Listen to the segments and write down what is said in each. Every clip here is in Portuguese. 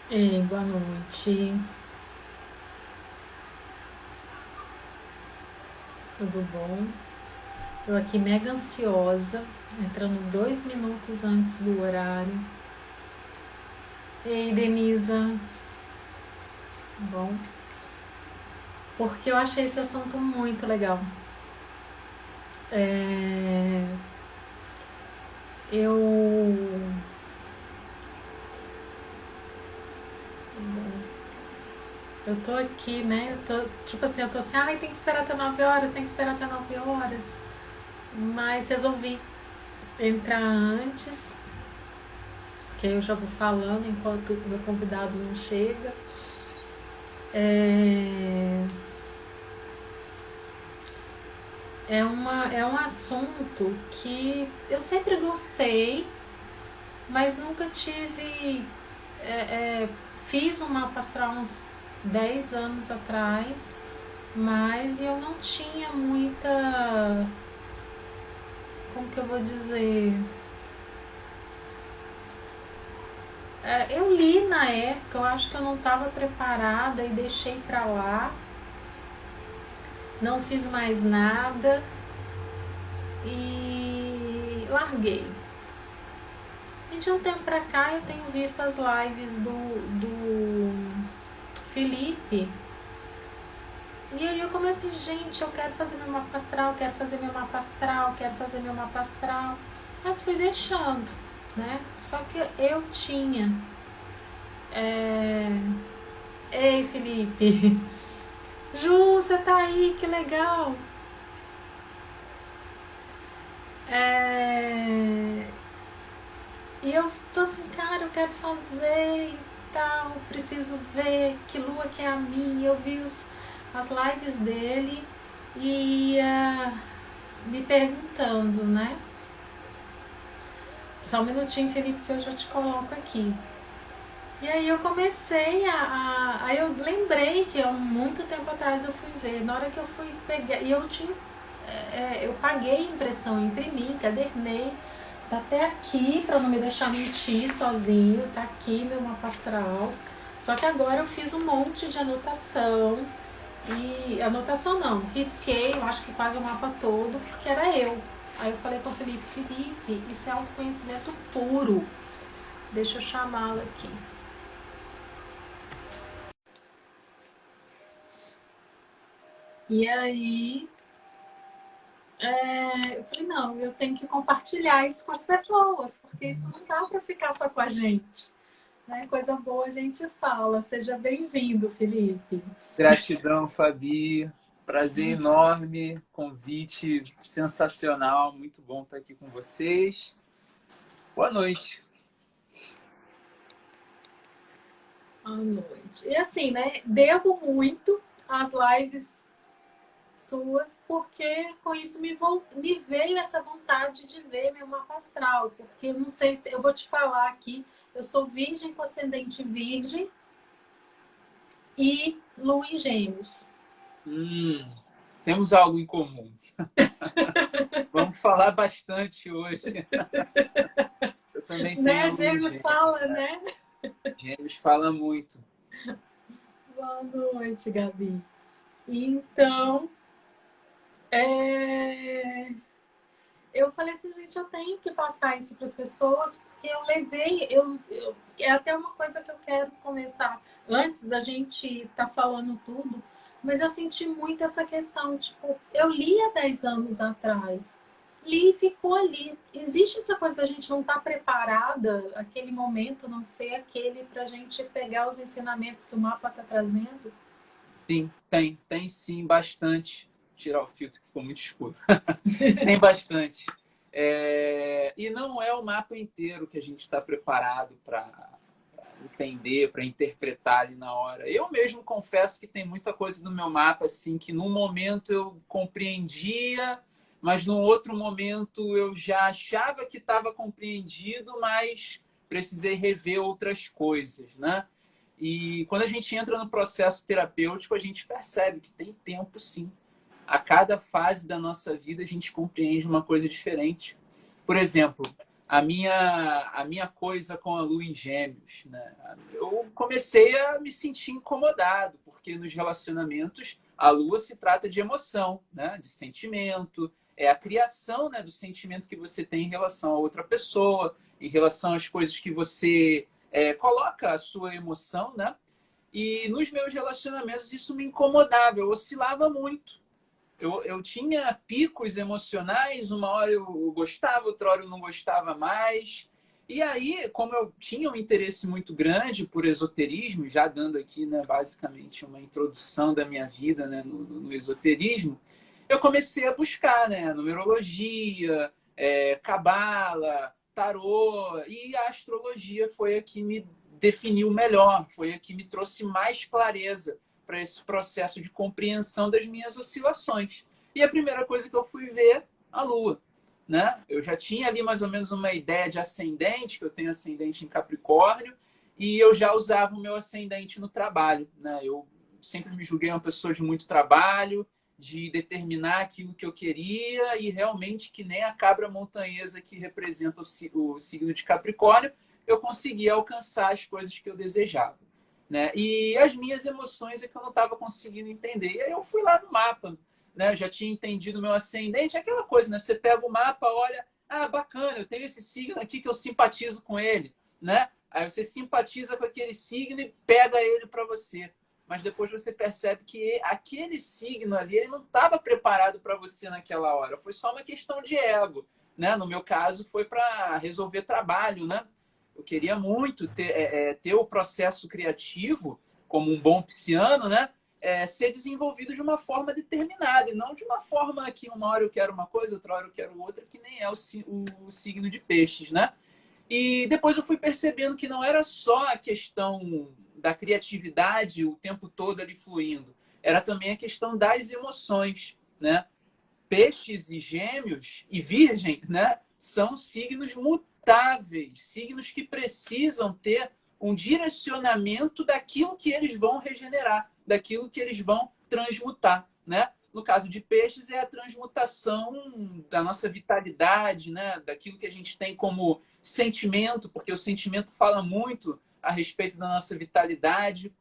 Ei, boa noite. Tudo bom? Eu aqui mega ansiosa, entrando 2 minutos antes do horário. Ei, Denisa. Bom, porque eu achei esse assunto muito legal. É, eu eu tô aqui, né? Eu tô, tipo assim, eu tô assim, ai, tem que esperar até 9 horas, tem que esperar até 9 horas. Mas resolvi entrar antes, que aí eu já vou falando enquanto o meu convidado não chega. É, é um assunto que eu sempre gostei, mas nunca tive. é, é, Fiz um mapa astral uns 10 anos atrás, mas eu não tinha muita. Como que eu vou dizer? Eu li na época, eu acho que eu não estava preparada e deixei pra lá, não fiz mais nada e larguei. E de um tempo pra cá eu tenho visto as lives do Felipe. E aí eu comecei, gente, eu quero fazer meu mapa astral, quero fazer meu mapa astral, quero fazer meu mapa astral. Mas fui deixando, né? Só que eu tinha. é, Ei, Felipe! Ju, você tá aí, que legal! É... E eu tô assim, cara, eu quero fazer e tal, preciso ver que lua que é a minha. Eu vi as lives dele e me perguntando, né? Só um minutinho, Felipe, que eu já te coloco aqui. E aí eu comecei aí eu lembrei que há muito tempo atrás eu fui ver. Na hora que eu fui pegar. E eu tinha. Eu paguei a impressão, imprimi, encadernei. Tá até aqui para não me deixar mentir sozinho. Tá aqui meu mapa astral. Só que agora eu fiz um monte de anotação. E anotação não, risquei, eu acho que quase o mapa todo, porque era eu. Aí eu falei com o Felipe, Felipe, isso é autoconhecimento puro. Deixa eu chamá-lo aqui. E aí, eu falei, não, eu tenho que compartilhar isso com as pessoas, porque isso não dá para ficar só com a gente. Né? Coisa boa a gente fala. Seja bem-vindo, Felipe. Gratidão, Fabi. Prazer enorme, convite sensacional, muito bom estar aqui com vocês. Boa noite. Boa noite. E assim, né? Devo muito às lives suas, porque com isso me veio essa vontade de ver meu mapa astral. Porque eu não sei se eu vou te falar aqui, eu sou virgem com ascendente virgem e lua em gêmeos. Hum, Temos algo em comum. Vamos falar bastante hoje. Eu também Né? tenho lua em Gêmeos Gêmeos, fala, né? né? Gêmeos fala muito. Boa noite, Gabi. Então, é, eu falei assim, gente, eu tenho que passar isso para as pessoas, porque eu levei, é até uma coisa que eu quero começar antes da gente estar falando tudo, mas eu senti muito essa questão, tipo, eu li há 10 anos atrás, li e ficou ali. Existe essa coisa da gente não estar preparada, aquele momento não ser aquele para a gente pegar os ensinamentos que o mapa está trazendo? Sim, tem sim, bastante. Vou tirar o filtro que ficou muito escuro. Tem bastante. E não é o mapa inteiro que a gente está preparado para entender, para interpretar ali na hora. Eu mesmo confesso que tem muita coisa no meu mapa assim que no momento eu compreendia, mas no outro momento eu já achava que estava compreendido, mas precisei rever outras coisas, né? E quando a gente entra no processo terapêutico, a gente percebe que tem tempo sim. A cada fase da nossa vida a gente compreende uma coisa diferente. Por exemplo, a minha coisa com a Lua em Gêmeos, né? Eu comecei a me sentir incomodado, porque nos relacionamentos a Lua se trata de emoção, né? De sentimento, é a criação, né, do sentimento que você tem em relação a outra pessoa, em relação às coisas que você coloca a sua emoção, né? E nos meus relacionamentos isso me incomodava, eu oscilava muito. Eu tinha picos emocionais, uma hora eu gostava, outra hora eu não gostava mais. E aí, como eu tinha um interesse muito grande por esoterismo, já dando aqui, né, basicamente uma introdução da minha vida, né, no esoterismo, eu comecei a buscar, né, numerologia, cabala, tarô, e a astrologia foi a que me definiu melhor, foi a que me trouxe mais clareza para esse processo de compreensão das minhas oscilações. E a primeira coisa que eu fui ver, a Lua. Né? Eu já tinha ali mais ou menos uma ideia de ascendente, que eu tenho ascendente em Capricórnio, e eu já usava o meu ascendente no trabalho. Né? Eu sempre me julguei uma pessoa de muito trabalho, de determinar aquilo que eu queria, e realmente que nem a cabra montanhesa que representa o signo de Capricórnio, eu conseguia alcançar as coisas que eu desejava. Né? E as minhas emoções é que eu não estava conseguindo entender. E aí eu fui lá no mapa, né? Eu já tinha entendido o meu ascendente, aquela coisa, né? Você pega o mapa, olha, ah, bacana, eu tenho esse signo aqui que eu simpatizo com ele, né? Aí você simpatiza com aquele signo e pega ele para você. Mas depois você percebe que aquele signo ali ele não estava preparado para você naquela hora. Foi só uma questão de ego, né? No meu caso foi para resolver trabalho, né? Eu queria muito ter o processo criativo, como um bom pisciano, né? Ser desenvolvido de uma forma determinada, e não de uma forma que uma hora eu quero uma coisa, outra hora eu quero outra, que nem é o signo de peixes, né? E depois eu fui percebendo que não era só a questão da criatividade o tempo todo ali fluindo, era também a questão das emoções, né? Peixes e Gêmeos e Virgem, né? São signos mutáveis, signos que precisam ter um direcionamento daquilo que eles vão regenerar, daquilo que eles vão transmutar, né? No caso de peixes, é a transmutação da nossa vitalidade, né? Daquilo que a gente tem como sentimento, porque o sentimento fala muito a respeito da nossa vitalidade.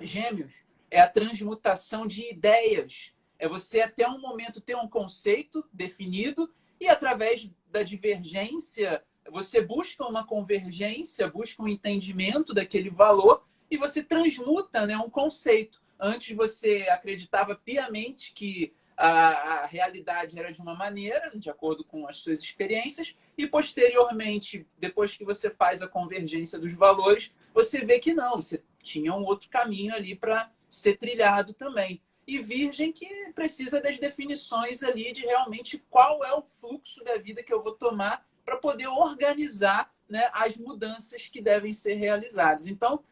Gêmeos é a transmutação de ideias. É você até um momento ter um conceito definido e através da divergência você busca uma convergência, busca um entendimento daquele valor e você transmuta, né, um conceito. Antes você acreditava piamente que a realidade era de uma maneira, de acordo com as suas experiências, e posteriormente, depois que você faz a convergência dos valores, você vê que não, você tinha um outro caminho ali para ser trilhado também. E Virgem que precisa das definições ali de realmente qual é o fluxo da vida que eu vou tomar para poder organizar, né, as mudanças que devem ser realizadas. Então,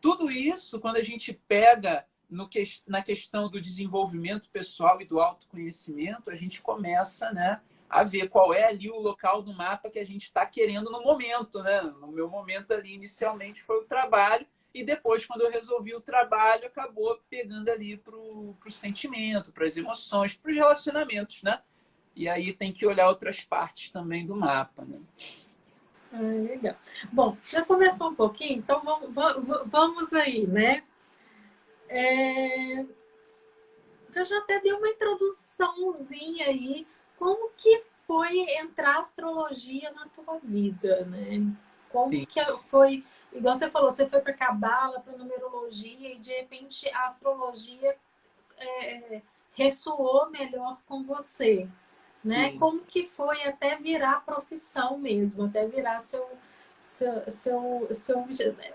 tudo isso, quando a gente pega na questão do desenvolvimento pessoal e do autoconhecimento, a gente começa, né, a ver qual é ali o local do mapa que a gente está querendo no momento. Né? No meu momento ali, inicialmente, foi o trabalho, e depois, quando eu resolvi o trabalho, acabou pegando ali para o sentimento, para as emoções, para os relacionamentos, né? E aí tem que olhar outras partes também do mapa, né? Legal. Bom, já começou um pouquinho, então vamos aí, né? Você já até deu uma introduçãozinha aí. Como que foi entrar a astrologia na tua vida, né? Como Sim. que foi... Igual você falou, você foi para cabala, para numerologia, e de repente a astrologia ressoou melhor com você, né? Sim. Como que foi até virar profissão mesmo, até virar seu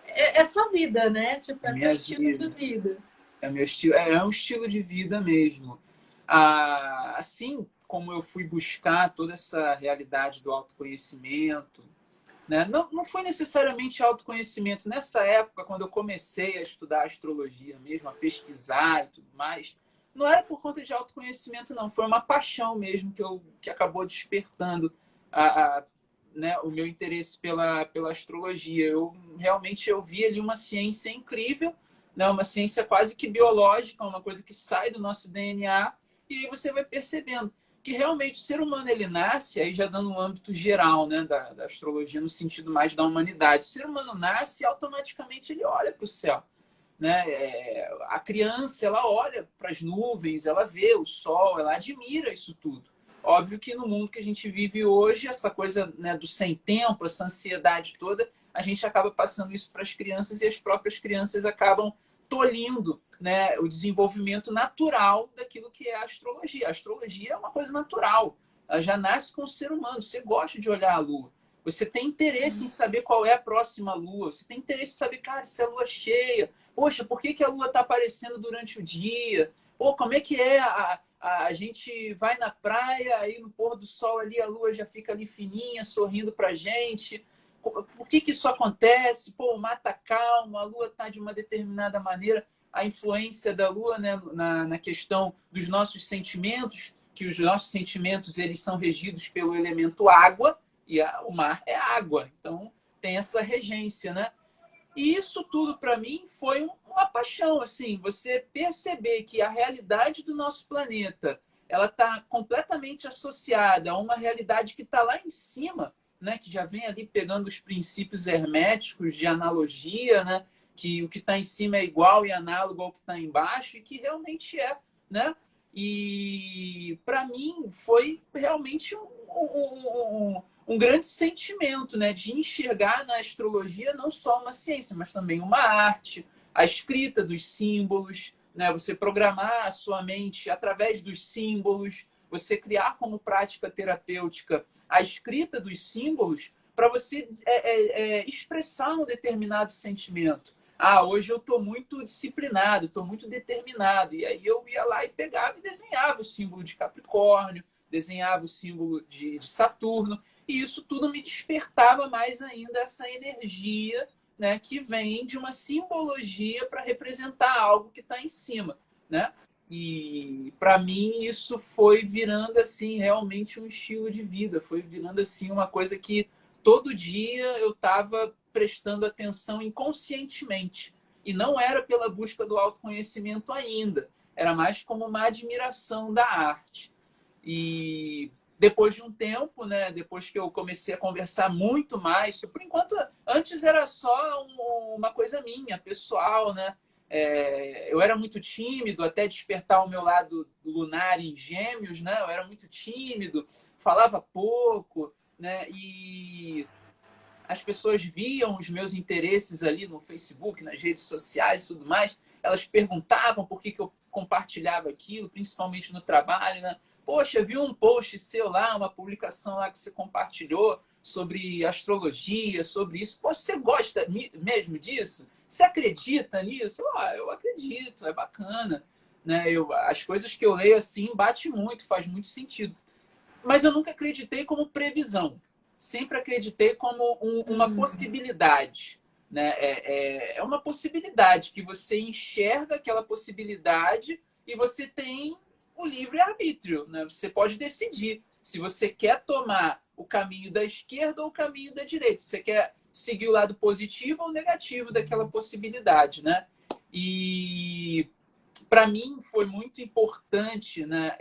é sua vida, né? Tipo, é seu Minha estilo de vida. vida. É meu estilo, um estilo de vida mesmo. Assim como eu fui buscar toda essa realidade do autoconhecimento, né? Não foi necessariamente autoconhecimento. Nessa época, quando eu comecei a estudar astrologia mesmo, a pesquisar e tudo mais, não era por conta de autoconhecimento, não. Foi uma paixão mesmo que acabou despertando né, o meu interesse pela astrologia. Eu vi ali uma ciência incrível, né, uma ciência quase que biológica, uma coisa que sai do nosso DNA, e aí você vai percebendo que realmente o ser humano ele nasce, aí já dando um âmbito geral, né, da astrologia no sentido mais da humanidade. O ser humano nasce e automaticamente ele olha para o céu, né? A criança ela olha para as nuvens, ela vê o sol, ela admira isso tudo. Óbvio que no mundo que a gente vive hoje, essa coisa, né, do sem tempo, essa ansiedade toda, a gente acaba passando isso para as crianças e as próprias crianças acabam tolhindo, né, o desenvolvimento natural daquilo que é a astrologia. A astrologia é uma coisa natural. Ela já nasce com o ser humano. Você gosta de olhar a lua. Você tem interesse em saber qual é a próxima lua. Você tem interesse em saber, cara, se é lua cheia. Poxa, por que a lua está aparecendo durante o dia? Pô, como é que é a gente vai na praia, aí no pôr do sol ali a lua já fica ali fininha, sorrindo pra gente. Por que isso acontece? Pô, o mar tá calmo, a lua tá de uma determinada maneira. A influência da lua, né, na questão dos nossos sentimentos, que os nossos sentimentos eles são regidos pelo elemento água, e o mar é água. Então, tem essa regência, né? E isso tudo, para mim, foi uma paixão, assim, você perceber que a realidade do nosso planeta, ela está completamente associada a uma realidade que está lá em cima, né, que já vem ali pegando os princípios herméticos de analogia, né, que o que está em cima é igual e análogo ao que está embaixo, e que realmente é, né? E para mim foi realmente um grande sentimento, né, de enxergar na astrologia não só uma ciência, mas também uma arte, a escrita dos símbolos, né, você programar a sua mente através dos símbolos, você criar como prática terapêutica a escrita dos símbolos para você expressar um determinado sentimento. Ah, hoje eu estou muito disciplinado, estou muito determinado. E aí eu ia lá e pegava e desenhava o símbolo de Capricórnio, desenhava o símbolo de Saturno. E isso tudo me despertava mais ainda essa energia, né, que vem de uma simbologia para representar algo que está em cima, né? E para mim isso foi virando assim realmente um estilo de vida, foi virando assim uma coisa que todo dia eu estava prestando atenção inconscientemente. E não era pela busca do autoconhecimento ainda, era mais como uma admiração da arte. E depois de um tempo, né, depois que eu comecei a conversar muito mais, por enquanto, antes era só uma coisa minha, pessoal, né? Eu era muito tímido, até despertar o meu lado lunar em Gêmeos, né? Eu era muito tímido, falava pouco, né? E as pessoas viam os meus interesses ali no Facebook, nas redes sociais e tudo mais. Elas perguntavam por que eu compartilhava aquilo, principalmente no trabalho, né? Poxa, vi um post seu lá, uma publicação lá que você compartilhou sobre astrologia, sobre isso. Poxa, você gosta mesmo disso? Você acredita nisso? Eu acredito, é bacana. Né? As coisas que eu leio assim bate muito, faz muito sentido. Mas eu nunca acreditei como previsão. Sempre acreditei como uma possibilidade. Né? É uma possibilidade que você enxerga aquela possibilidade e você tem o livre-arbítrio. Né? Você pode decidir se você quer tomar o caminho da esquerda ou o caminho da direita. Se você quer seguir o lado positivo ou negativo daquela possibilidade. Né? E para mim foi muito importante, né,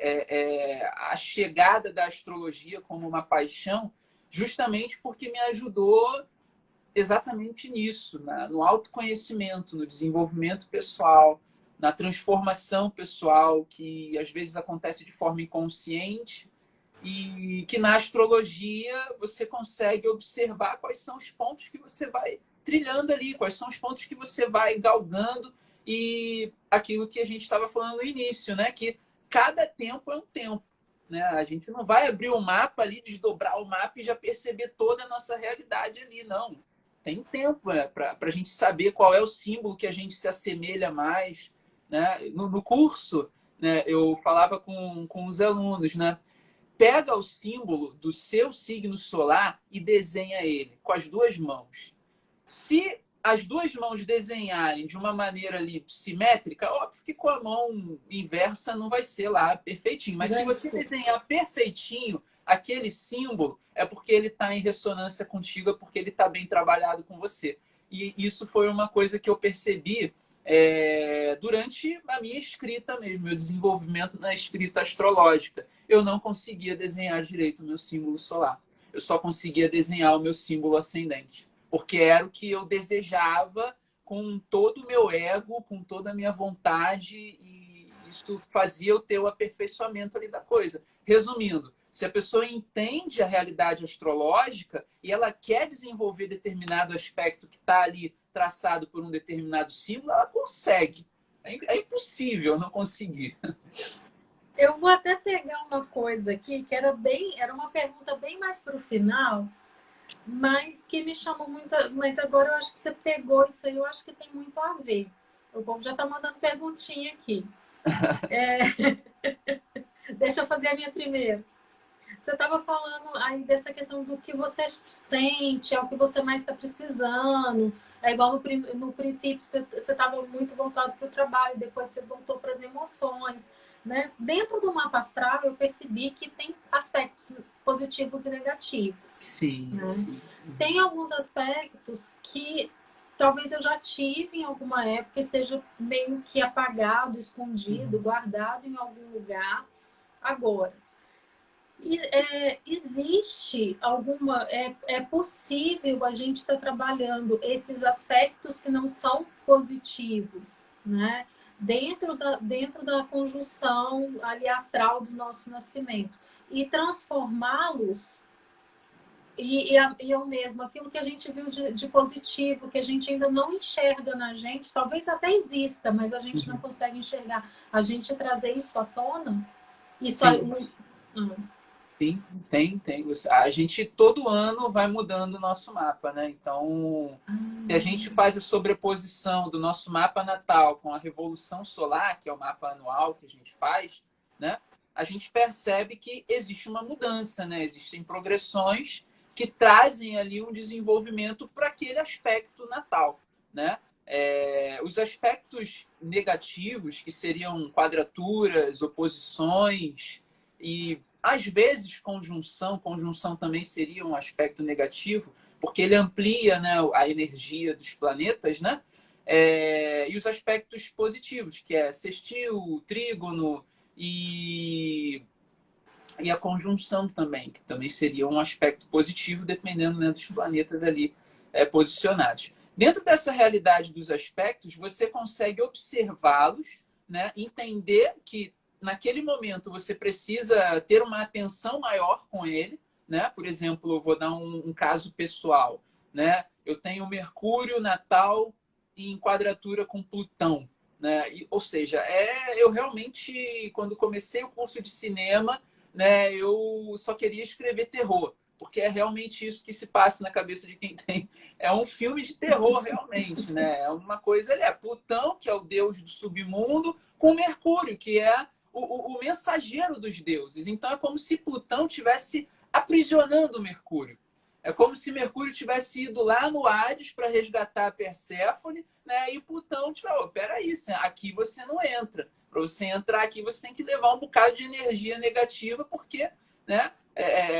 a chegada da astrologia como uma paixão, justamente porque me ajudou exatamente nisso, né, no autoconhecimento, no desenvolvimento pessoal, na transformação pessoal, que às vezes acontece de forma inconsciente e que na astrologia você consegue observar quais são os pontos que você vai trilhando ali, quais são os pontos que você vai galgando e aquilo que a gente estava falando no início, né? Que cada tempo é um tempo. Né? A gente não vai abrir o mapa ali, desdobrar o mapa e já perceber toda a nossa realidade ali, não. Tem tempo para a gente saber qual é o símbolo que a gente se assemelha mais. Né? No curso, né, eu falava com os alunos, né? Pega o símbolo do seu signo solar e desenha ele com as duas mãos. Se as duas mãos desenharem de uma maneira ali simétrica, óbvio que com a mão inversa não vai ser lá perfeitinho. Mas se você desenhar perfeitinho aquele símbolo, é porque ele está em ressonância contigo, é porque ele está bem trabalhado com você. E isso foi uma coisa que eu percebi durante a minha escrita mesmo, meu desenvolvimento na escrita astrológica. Eu não conseguia desenhar direito o meu símbolo solar. Eu só conseguia desenhar o meu símbolo ascendente, porque era o que eu desejava com todo o meu ego, com toda a minha vontade, e isso fazia eu ter o aperfeiçoamento ali da coisa. Resumindo, se a pessoa entende a realidade astrológica e ela quer desenvolver determinado aspecto que está ali traçado por um determinado símbolo, ela consegue. É impossível não conseguir. Eu vou até pegar uma coisa aqui que era uma pergunta bem mais para o final, mas que me chamou muito. Mas agora eu acho que você pegou isso aí, eu acho que tem muito a ver. O povo já está mandando perguntinha aqui. Deixa eu fazer a minha primeira. Você estava falando aí dessa questão do que você sente, é o que você mais está precisando. É igual no princípio, você estava muito voltado para o trabalho, depois você voltou para as emoções. Né? Dentro do mapa astral, eu percebi que tem aspectos positivos e negativos. Sim, né? sim. Tem alguns aspectos que talvez eu já tive em alguma época, esteja meio que apagado, escondido, guardado em algum lugar. Agora, existe alguma. É possível a gente estar trabalhando esses aspectos que não são positivos, né? Dentro da conjunção ali astral do nosso nascimento e transformá-los e ao mesmo aquilo que a gente viu de positivo, que a gente ainda não enxerga na gente, talvez até exista, mas a gente não consegue enxergar. A gente trazer isso à tona, isso aí. Sim, tem. A gente todo ano vai mudando o nosso mapa, né? Então, se a gente faz a sobreposição do nosso mapa natal com a revolução solar, que é o mapa anual que a gente faz, né? A gente percebe que existe uma mudança, né? Existem progressões que trazem ali um desenvolvimento para aquele aspecto natal, né? Os aspectos negativos, que seriam quadraturas, oposições e às vezes conjunção também seria um aspecto negativo, porque ele amplia, né, a energia dos planetas, né? E os aspectos positivos, que é sextil, trígono e a conjunção também, que também seria um aspecto positivo, dependendo, né, dos planetas ali posicionados. Dentro dessa realidade dos aspectos, você consegue observá-los, né, entender que naquele momento você precisa ter uma atenção maior com ele, né? Por exemplo, eu vou dar um caso pessoal, né? Eu tenho Mercúrio natal em quadratura com Plutão, né? Ou seja, eu realmente, quando comecei o curso de cinema, né, eu só queria escrever terror, porque é realmente isso que se passa na cabeça de quem tem. É um filme de terror, realmente, né? É uma coisa, ele é Plutão, que é o deus do submundo, com Mercúrio, que é o mensageiro dos deuses. Então é como se Plutão tivesse aprisionando Mercúrio. É como se Mercúrio tivesse ido lá no Hades para resgatar a Perséfone, né? E Plutão tivesse, peraí, aqui você não entra. Para você entrar aqui, você tem que levar um bocado de energia negativa, porque, né,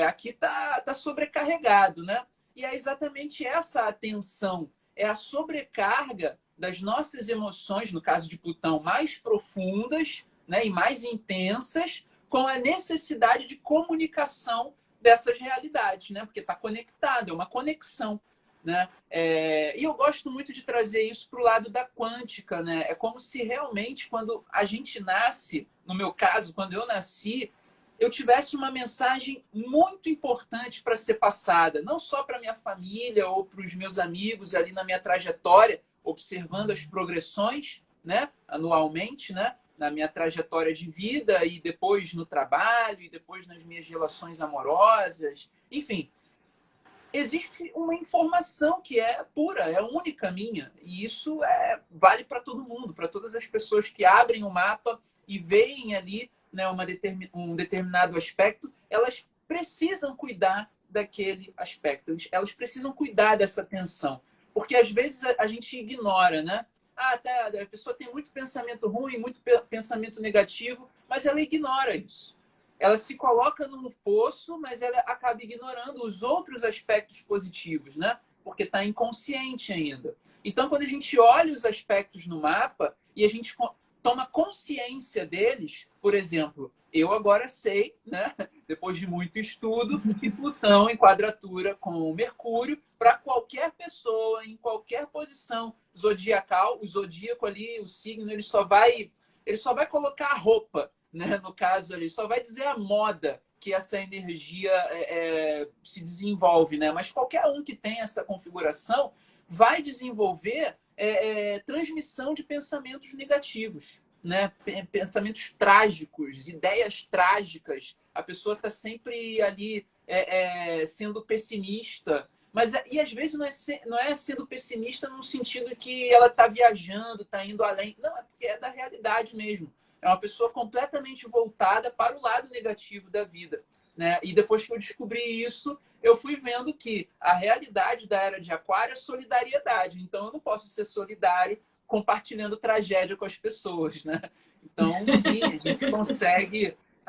aqui tá sobrecarregado, né? E é exatamente essa atenção, é a sobrecarga das nossas emoções, no caso de Plutão, mais profundas, né, e mais intensas, com a necessidade de comunicação dessas realidades, né? Porque está conectado, é uma conexão. Né? E eu gosto muito de trazer isso para o lado da quântica. Né? É como se realmente, quando a gente nasce, no meu caso, quando eu nasci, eu tivesse uma mensagem muito importante para ser passada, não só para minha família ou para os meus amigos ali na minha trajetória, observando as progressões, né, anualmente, né, na minha trajetória de vida e depois no trabalho e depois nas minhas relações amorosas, enfim. Existe uma informação que é pura, é única minha, e isso vale para todo mundo, para todas as pessoas que abrem o mapa e veem ali, né, um determinado aspecto, elas precisam cuidar daquele aspecto, elas precisam cuidar dessa atenção, porque às vezes a gente ignora, né? Tá, a pessoa tem muito pensamento ruim, muito pensamento negativo, mas ela ignora isso. Ela se coloca no poço, mas ela acaba ignorando os outros aspectos positivos, né? porque está inconsciente ainda. Então, quando a gente olha os aspectos no mapa e a gente toma consciência deles, por exemplo, eu agora sei, né, depois de muito estudo, que Plutão em quadratura com Mercúrio, para qualquer pessoa, em qualquer posição zodiacal, o zodíaco ali, o signo, ele só vai colocar a roupa, né, no caso ali, só vai dizer a moda que essa energia se desenvolve, né? Mas qualquer um que tem essa configuração vai desenvolver transmissão de pensamentos negativos, né? Pensamentos trágicos, ideias trágicas. A pessoa está sempre ali sendo pessimista. E às vezes não é sendo pessimista no sentido que ela está viajando, está indo além. Não, é porque é da realidade mesmo. É uma pessoa completamente voltada para o lado negativo da vida, né? E depois que eu descobri isso, eu fui vendo que a realidade da era de Aquário é solidariedade. Então, eu não posso ser solidário compartilhando tragédia com as pessoas, né? Então, sim, a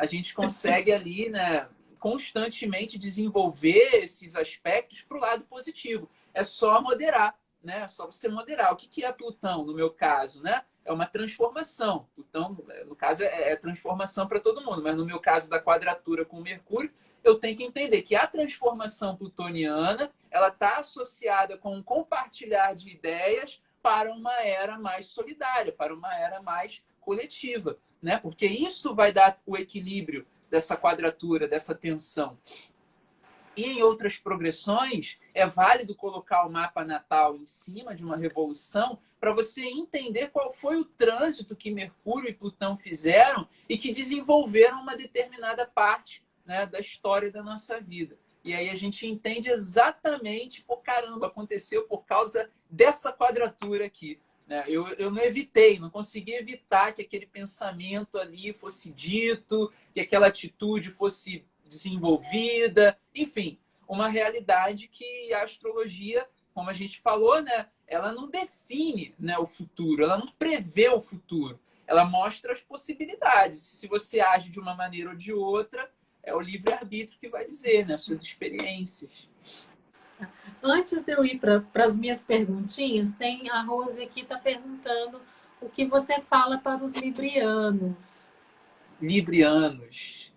gente consegue ali, né, constantemente desenvolver esses aspectos para o lado positivo. É só moderar, né? É só você moderar. O que é Plutão, no meu caso, né? É uma transformação. Plutão, no caso, é transformação para todo mundo, mas no meu caso da quadratura com Mercúrio, eu tenho que entender que a transformação plutoniana ela está associada com um compartilhar de ideias para uma era mais solidária, para uma era mais coletiva, né? Porque isso vai dar o equilíbrio dessa quadratura, dessa tensão. E em outras progressões, é válido colocar o mapa natal em cima de uma revolução para você entender qual foi o trânsito que Mercúrio e Plutão fizeram e que desenvolveram uma determinada parte, né, da história da nossa vida. E aí a gente entende exatamente, por caramba, aconteceu por causa dessa quadratura aqui. Né? Eu não evitei, não consegui evitar que aquele pensamento ali fosse dito, que aquela atitude fosse desenvolvida, enfim, uma realidade que a astrologia, como a gente falou, né, ela não define, né, o futuro, ela não prevê o futuro, ela mostra as possibilidades. Se você age de uma maneira ou de outra, é o livre-arbítrio que vai dizer, né, suas experiências. Antes de eu ir para as minhas perguntinhas, tem a Rose aqui está perguntando o que você fala para os librianos. Librianos.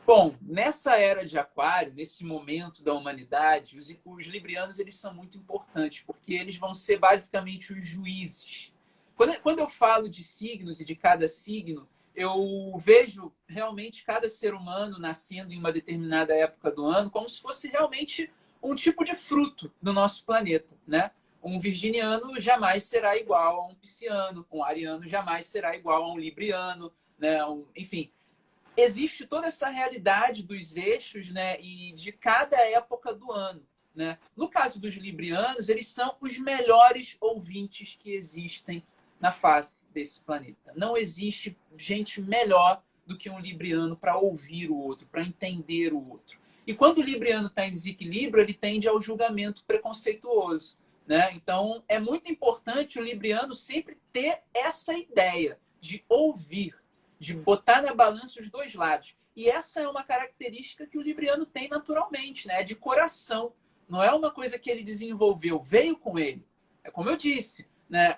Bom, nessa era de Aquário, nesse momento da humanidade, os librianos eles são muito importantes, porque eles vão ser basicamente os juízes. Quando eu falo de signos e de cada signo, eu vejo realmente cada ser humano nascendo em uma determinada época do ano como se fosse realmente um tipo de fruto do nosso planeta, né? Um virginiano jamais será igual a um pisciano, um ariano jamais será igual a um libriano, né? Enfim, existe toda essa realidade dos eixos, né, e de cada época do ano, né? No caso dos librianos, eles são os melhores ouvintes que existem na face desse planeta. Não existe gente melhor do que um libriano para ouvir o outro, para entender o outro. E quando o libriano está em desequilíbrio, ele tende ao julgamento preconceituoso, né? Então, é muito importante o libriano sempre ter essa ideia de ouvir, de botar na balança os dois lados. E essa é uma característica que o libriano tem naturalmente, né? É de coração. Não é uma coisa que ele desenvolveu, veio com ele. É como eu disse, né?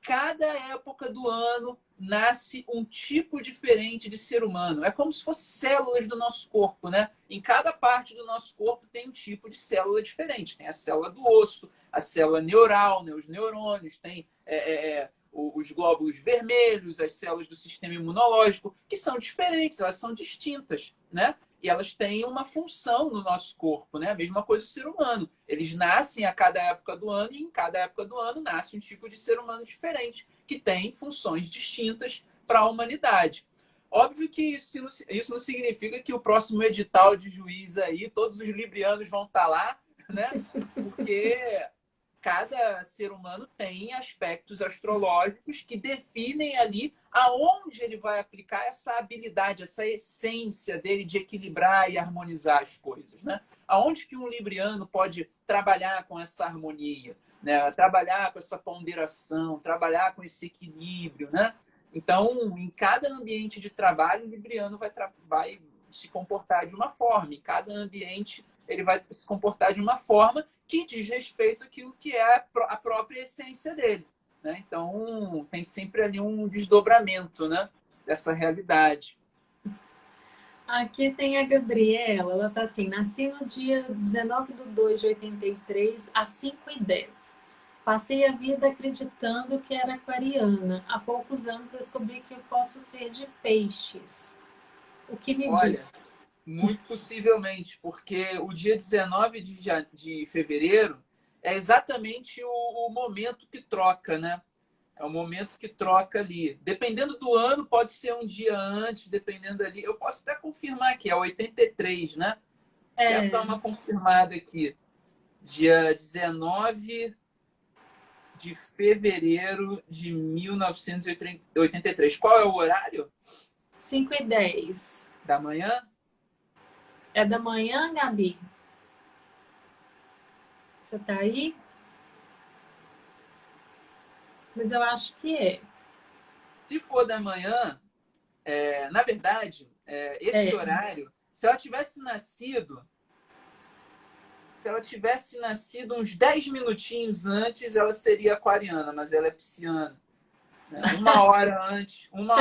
Cada época do ano nasce um tipo diferente de ser humano. É como se fossem células do nosso corpo, né? Em cada parte do nosso corpo tem um tipo de célula diferente. Tem a célula do osso, a célula neural, né? Os neurônios, tem os glóbulos vermelhos, as células do sistema imunológico, que são diferentes, elas são distintas, né? E elas têm uma função no nosso corpo, né? A mesma coisa o ser humano. Eles nascem a cada época do ano e em cada época do ano nasce um tipo de ser humano diferente, que tem funções distintas para a humanidade. Óbvio que isso não significa que o próximo edital de juiz aí, todos os librianos vão estar lá, né? Porque cada ser humano tem aspectos astrológicos que definem ali aonde ele vai aplicar essa habilidade, essa essência dele de equilibrar e harmonizar as coisas, né? Aonde que um libriano pode trabalhar com essa harmonia, né? Trabalhar com essa ponderação, trabalhar com esse equilíbrio, né? Então, em cada ambiente de trabalho, o libriano vai se comportar de uma forma. Em cada ambiente ele vai se comportar de uma forma que diz respeito àquilo que é a própria essência dele, né? Então, tem sempre ali um desdobramento, né, dessa realidade. Aqui tem a Gabriela, ela tá assim, nasci no dia 19/2/83, às 5h10. Passei a vida acreditando que era aquariana. Há poucos anos descobri que eu posso ser de peixes. O que me Olha, diz? muito possivelmente, porque o dia 19 de fevereiro é exatamente o momento que troca, né? É o momento que troca ali. Dependendo do ano, pode ser um dia antes, dependendo ali. Eu posso até confirmar aqui, é 83, né? Até dar É, uma confirmada aqui. Dia 19 de fevereiro de 1983. Qual é o horário? 5h10. Da manhã? É da manhã, Gabi? Você tá aí? Mas eu acho que é. Se for da manhã, na verdade, esse É. horário, se ela tivesse nascido uns 10 minutinhos antes, ela seria aquariana, mas ela é pisciana. Né? Uma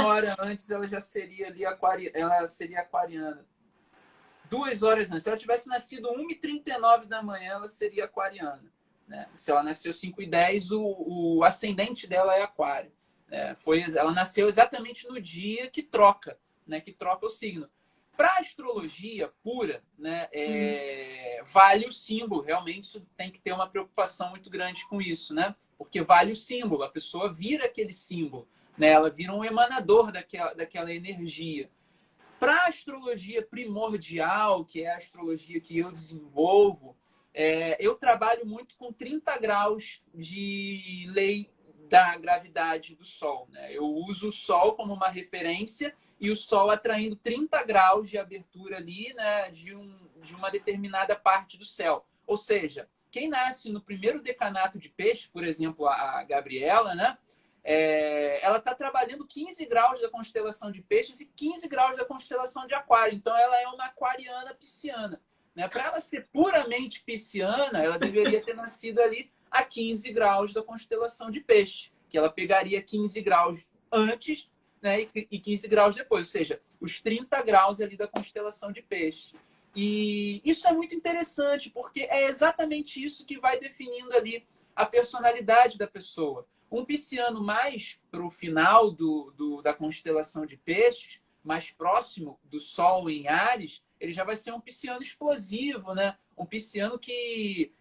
hora antes ela já seria ali ela seria aquariana. 2 horas antes. Se ela tivesse nascido 1h39 da manhã, ela seria aquariana. Né? Se ela nasceu 5h10, o ascendente dela é aquário. Ela nasceu exatamente no dia que troca, né? Que troca o signo. Para a astrologia pura, né, vale o símbolo. Realmente isso tem que ter uma preocupação muito grande com isso, né? Porque vale o símbolo, a pessoa vira aquele símbolo, né? Ela vira um emanador daquela energia. Para a astrologia primordial, que é a astrologia que eu desenvolvo, eu trabalho muito com 30 graus de lei da gravidade do Sol. Né? Eu uso o Sol como uma referência e o Sol atraindo 30 graus de abertura ali, né, de uma determinada parte do céu. Ou seja, quem nasce no primeiro decanato de peixe, por exemplo, a Gabriela, né, ela está trabalhando 15 graus da constelação de peixes e 15 graus da constelação de aquário. Então, ela é uma aquariana pisciana. Né? Para ela ser puramente pisciana, ela deveria ter nascido ali a 15 graus da constelação de peixe, que ela pegaria 15 graus antes, né, e 15 graus depois, ou seja, os 30 graus ali da constelação de peixe. E isso é muito interessante, porque é exatamente isso que vai definindo ali a personalidade da pessoa. Um pisciano mais para o final da constelação de peixes, mais próximo do Sol em Áries, ele já vai ser um pisciano explosivo, né? Um pisciano que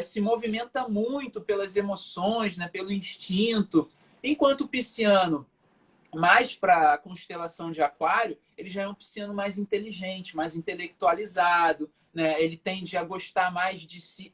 se movimenta muito pelas emoções, né? Pelo instinto. Enquanto o pisciano mais para a constelação de Aquário, ele já é um pisciano mais inteligente, mais intelectualizado, né? Ele tende a gostar mais de se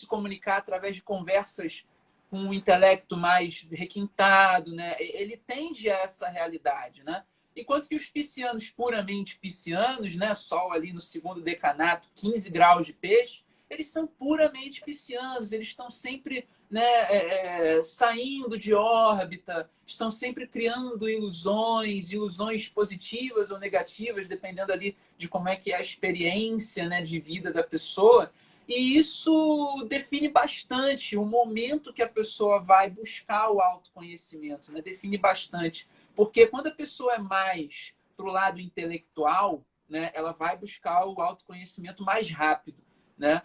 comunicar através de conversas com um intelecto mais requintado, né? Ele tende a essa realidade, né? Enquanto que os piscianos puramente piscianos, né? Sol ali no segundo decanato, 15 graus de peixe, eles são puramente piscianos, eles estão sempre, né, saindo de órbita, estão sempre criando ilusões positivas ou negativas, dependendo ali de como é que é a experiência, né, de vida da pessoa. E isso define bastante o momento que a pessoa vai buscar o autoconhecimento, né? Define bastante. Porque quando a pessoa é mais para o lado intelectual, né, ela vai buscar o autoconhecimento mais rápido, né?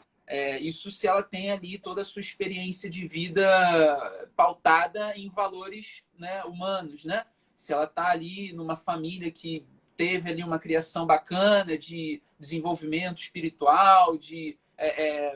Isso se ela tem ali toda a sua experiência de vida pautada em valores, né, humanos, né? Se ela está ali numa família que teve ali uma criação bacana de desenvolvimento espiritual, de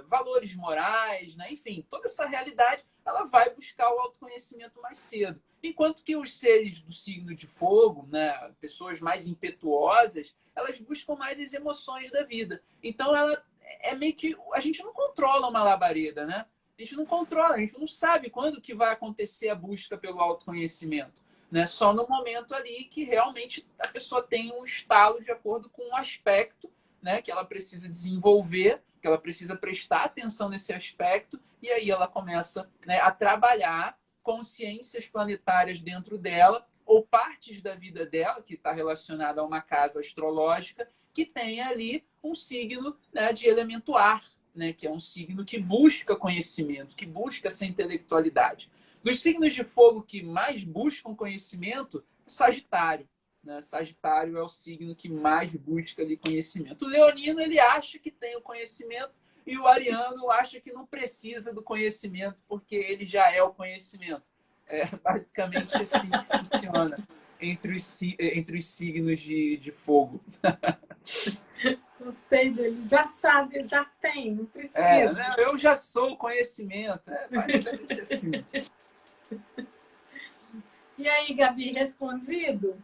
valores morais, né? Enfim, toda essa realidade ela vai buscar o autoconhecimento mais cedo. Enquanto que os seres do signo de fogo, né, pessoas mais impetuosas, elas buscam mais as emoções da vida. Então, ela é meio que... A gente não controla uma labareda, né? A gente não controla, a gente não sabe quando que vai acontecer a busca pelo autoconhecimento. Né? Só no momento ali que realmente a pessoa tem um estalo de acordo com o aspecto, né, que ela precisa desenvolver, que ela precisa prestar atenção nesse aspecto, e aí ela começa, né, a trabalhar consciências planetárias dentro dela, ou partes da vida dela, que está relacionada a uma casa astrológica, que tem ali um signo, né, de elemento ar, né, que é um signo que busca conhecimento, que busca essa intelectualidade. Dos signos de fogo que mais buscam conhecimento, Sagitário. Né? Sagitário é o signo que mais busca ali conhecimento. O leonino, ele acha que tem o conhecimento, e o ariano acha que não precisa do conhecimento, porque ele já é o conhecimento. É basicamente assim que funciona entre os signos de fogo. Gostei dele. Já sabe, já tem, não É, precisa. né? Eu já sou o conhecimento. É basicamente assim. E aí, Gabi, respondido?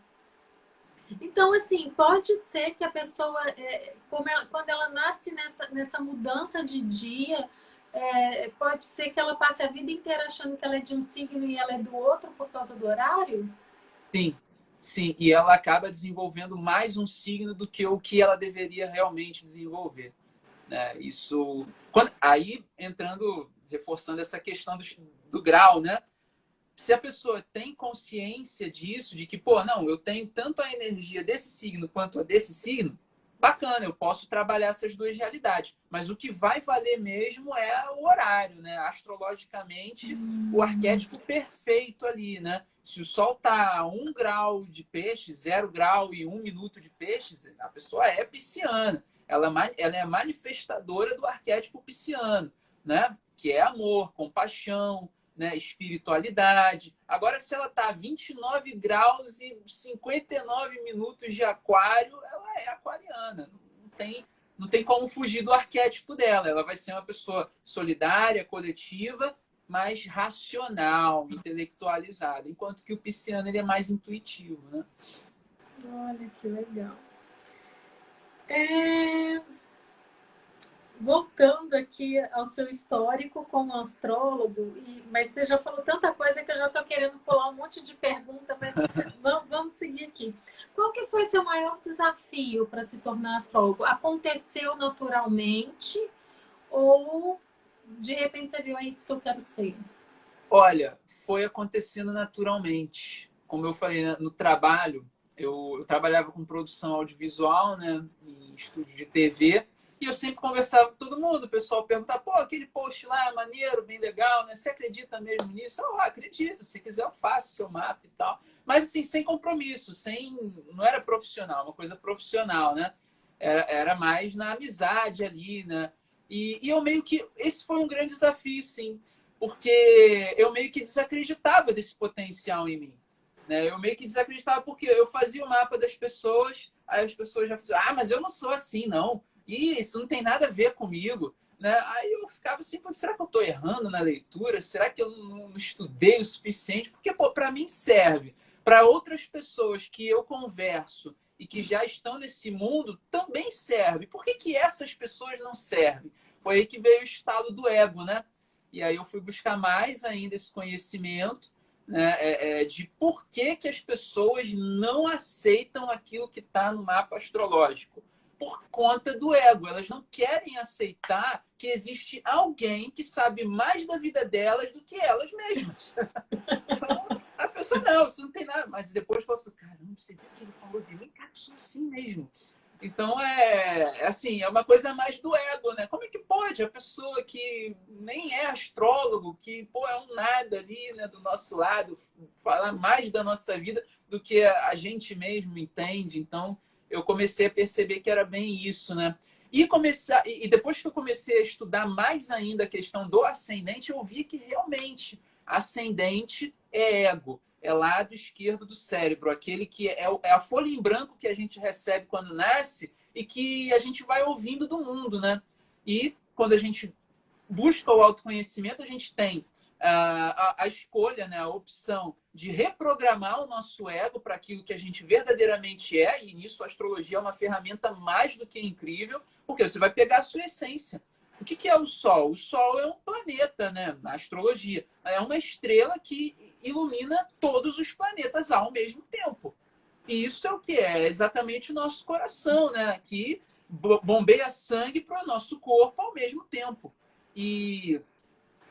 Então, assim, pode ser que a pessoa, quando ela nasce nessa mudança de dia, pode ser que ela passe a vida inteira achando que ela é de um signo e ela é do outro por causa do horário? Sim, sim. E ela acaba desenvolvendo mais um signo do que o que ela deveria realmente desenvolver. Né? Isso. Aí, entrando, reforçando essa questão do grau, né? Se a pessoa tem consciência disso, de que, pô, não, eu tenho tanto a energia desse signo quanto a desse signo, bacana, eu posso trabalhar essas duas realidades. Mas o que vai valer mesmo é o horário, né? Astrologicamente, o arquétipo perfeito ali, né? Se o Sol tá a 1 grau de peixe, 0 grau e 1 minuto de peixes, a pessoa é pisciana. Ela é manifestadora do arquétipo pisciano, né? Que é amor, compaixão, né, espiritualidade. Agora, se ela está a 29 graus e 59 minutos de aquário, ela é aquariana. Não tem como fugir do arquétipo dela. Ela vai ser uma pessoa solidária, coletiva, mais racional, intelectualizada. Enquanto que o pisciano ele é mais intuitivo. Né? Olha que legal. Voltando aqui ao seu histórico como astrólogo, mas você já falou tanta coisa que eu já estou querendo pular um monte de pergunta, mas vamos seguir aqui. Qual que foi seu maior desafio para se tornar astrólogo? Aconteceu naturalmente ou de repente você viu, é isso que eu quero ser? Olha, foi acontecendo naturalmente. Como eu falei, né, no trabalho, eu trabalhava com produção audiovisual, né, em estúdio de TV, e eu sempre conversava com todo mundo. O pessoal perguntava, pô, aquele post lá, maneiro, bem legal, né? Você acredita mesmo nisso? Eu acredito, se quiser eu faço o seu mapa e tal. Mas assim, sem compromisso, não era profissional, uma coisa profissional, né? Era mais na amizade ali, né? E eu meio que, esse foi um grande desafio, sim, porque eu meio que desacreditava desse potencial em mim. Né? Eu meio que desacreditava porque eu fazia o mapa das pessoas, aí as pessoas já faziam, mas eu não sou assim, não. E isso não tem nada a ver comigo. Né? Aí eu ficava assim, será que eu estou errando na leitura? Será que eu não estudei o suficiente? Porque, para mim serve. Para outras pessoas que eu converso e que já estão nesse mundo, também serve. Por que essas pessoas não servem? Foi aí que veio o estado do ego, né? E aí eu fui buscar mais ainda esse conhecimento, né, de por que as pessoas não aceitam aquilo que está no mapa astrológico. Por conta do ego. Elas não querem aceitar que existe alguém que sabe mais da vida delas do que elas mesmas. Então, a pessoa, não, isso não tem nada. Mas depois eu falo, cara, não sei o que ele falou de mim, cara, eu sou assim mesmo. Então, assim, é uma coisa mais do ego, né? Como é que pode a pessoa que nem é astrólogo, que, é um nada ali, né, do nosso lado, falar mais da nossa vida do que a gente mesmo entende? Então, eu comecei a perceber que era bem isso, né? E depois que eu comecei a estudar mais ainda a questão do ascendente, eu vi que realmente ascendente é ego. É lado esquerdo do cérebro, aquele que é a folha em branco que a gente recebe quando nasce e que a gente vai ouvindo do mundo, né? E quando a gente busca o autoconhecimento, a gente tem a escolha, né, a opção de reprogramar o nosso ego para aquilo que a gente verdadeiramente é, e nisso a astrologia é uma ferramenta mais do que incrível, porque você vai pegar a sua essência. O que é o Sol? O Sol é um planeta, né, na astrologia. É uma estrela que ilumina todos os planetas ao mesmo tempo. E isso é o que é exatamente o nosso coração, né, que bombeia sangue para o nosso corpo ao mesmo tempo. E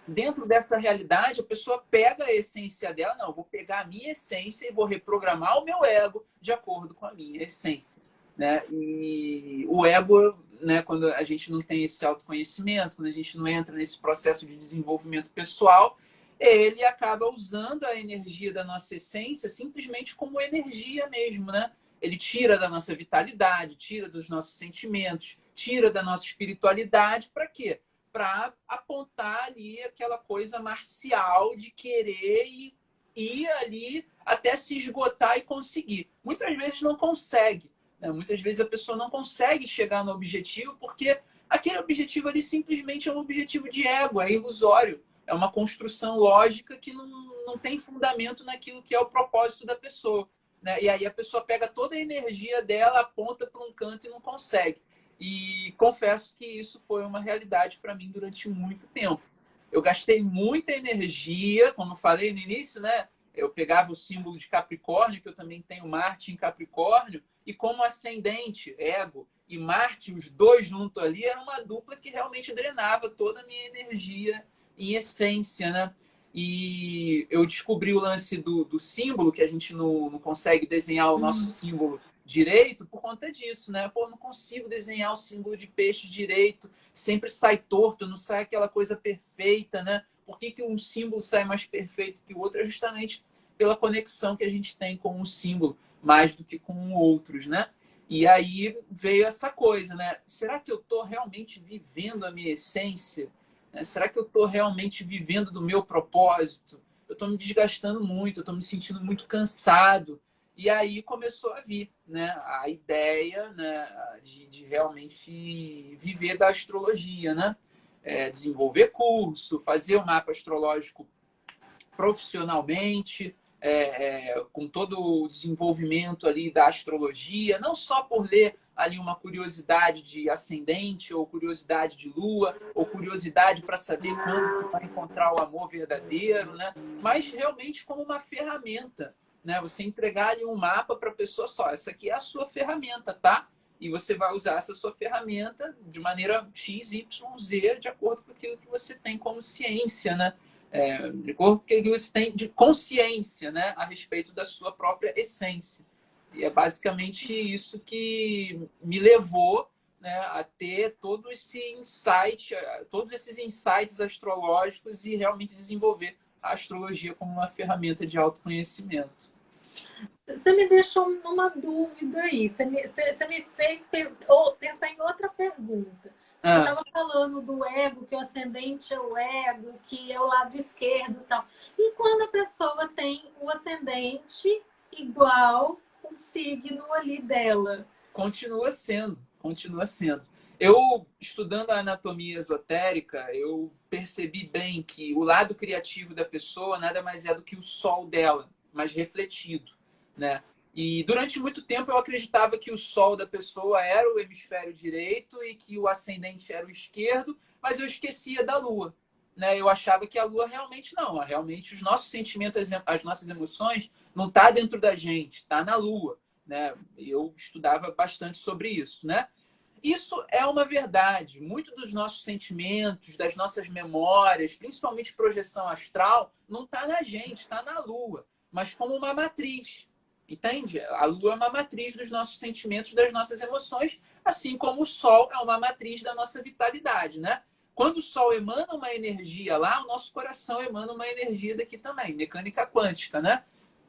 dentro dessa realidade, a pessoa pega a essência dela, não, eu vou pegar a minha essência e vou reprogramar o meu ego de acordo com a minha essência. né? E o ego, né, quando a gente não tem esse autoconhecimento, quando a gente não entra nesse processo de desenvolvimento pessoal, ele acaba usando a energia da nossa essência simplesmente como energia mesmo, né? Ele tira da nossa vitalidade, tira dos nossos sentimentos, tira da nossa espiritualidade. Para quê? Para apontar ali aquela coisa marcial de querer ir ali até se esgotar e conseguir. Muitas vezes não consegue, né? Muitas vezes a pessoa não consegue chegar no objetivo porque aquele objetivo ali simplesmente é um objetivo de ego, é ilusório. É uma construção lógica que não tem fundamento naquilo que é o propósito da pessoa, né? E aí a pessoa pega toda a energia dela, aponta para um canto e não consegue. E confesso que isso foi uma realidade para mim durante muito tempo. Eu gastei muita energia, como falei no início, né? Eu pegava o símbolo de Capricórnio, que eu também tenho Marte em Capricórnio, e como ascendente, ego e Marte, os dois juntos ali, era uma dupla que realmente drenava toda a minha energia em essência, né? E eu descobri o lance do símbolo, que a gente não consegue desenhar o nosso símbolo direito por conta disso, né? Pô, eu não consigo desenhar o símbolo de peixe direito, sempre sai torto, não sai aquela coisa perfeita, né? Por que um símbolo sai mais perfeito que o outro? É justamente pela conexão que a gente tem com um símbolo, mais do que com outros, né? E aí veio essa coisa, né? Será que eu estou realmente vivendo a minha essência? Será que eu estou realmente vivendo do meu propósito? Eu estou me desgastando muito, eu estou me sentindo muito cansado. E aí começou a vir, né, a ideia, né, de realmente viver da astrologia, né? Desenvolver curso, fazer o mapa astrológico profissionalmente, com todo o desenvolvimento ali da astrologia, não só por ler ali uma curiosidade de ascendente, ou curiosidade de lua, ou curiosidade para saber quando vai encontrar o amor verdadeiro, né? Mas realmente como uma ferramenta, né? Você entregar ali um mapa para a pessoa só, essa aqui é a sua ferramenta, tá? E você vai usar essa sua ferramenta de maneira X, Y, Z, de acordo com aquilo que você tem como ciência, né? De acordo com aquilo que você tem de consciência, né? A respeito da sua própria essência. E é basicamente isso que me levou, né, a ter todo esse insight, todos esses insights astrológicos e realmente desenvolver a astrologia como uma ferramenta de autoconhecimento. Você me deixou numa dúvida aí. Você me fez pensar em outra pergunta. Você estava falando do ego, que o ascendente é o ego, que é o lado esquerdo e tal. E quando a pessoa tem o ascendente igual o signo ali dela? Continua sendo, continua sendo. Eu, estudando a anatomia esotérica, eu percebi bem que o lado criativo da pessoa nada mais é do que o sol dela, mas refletido, né? E durante muito tempo eu acreditava que o sol da pessoa era o hemisfério direito e que o ascendente era o esquerdo, mas eu esquecia da lua, né? Eu achava que a lua realmente não, realmente os nossos sentimentos, as nossas emoções não tá dentro da gente, tá na lua, né? Eu estudava bastante sobre isso, né? Isso é uma verdade. Muito dos nossos sentimentos, das nossas memórias, principalmente projeção astral, não está na gente, está na Lua, mas como uma matriz. Entende? A Lua é uma matriz dos nossos sentimentos, das nossas emoções, assim como o Sol é uma matriz da nossa vitalidade, né? Quando o Sol emana uma energia lá, o nosso coração emana uma energia daqui também, mecânica quântica, né?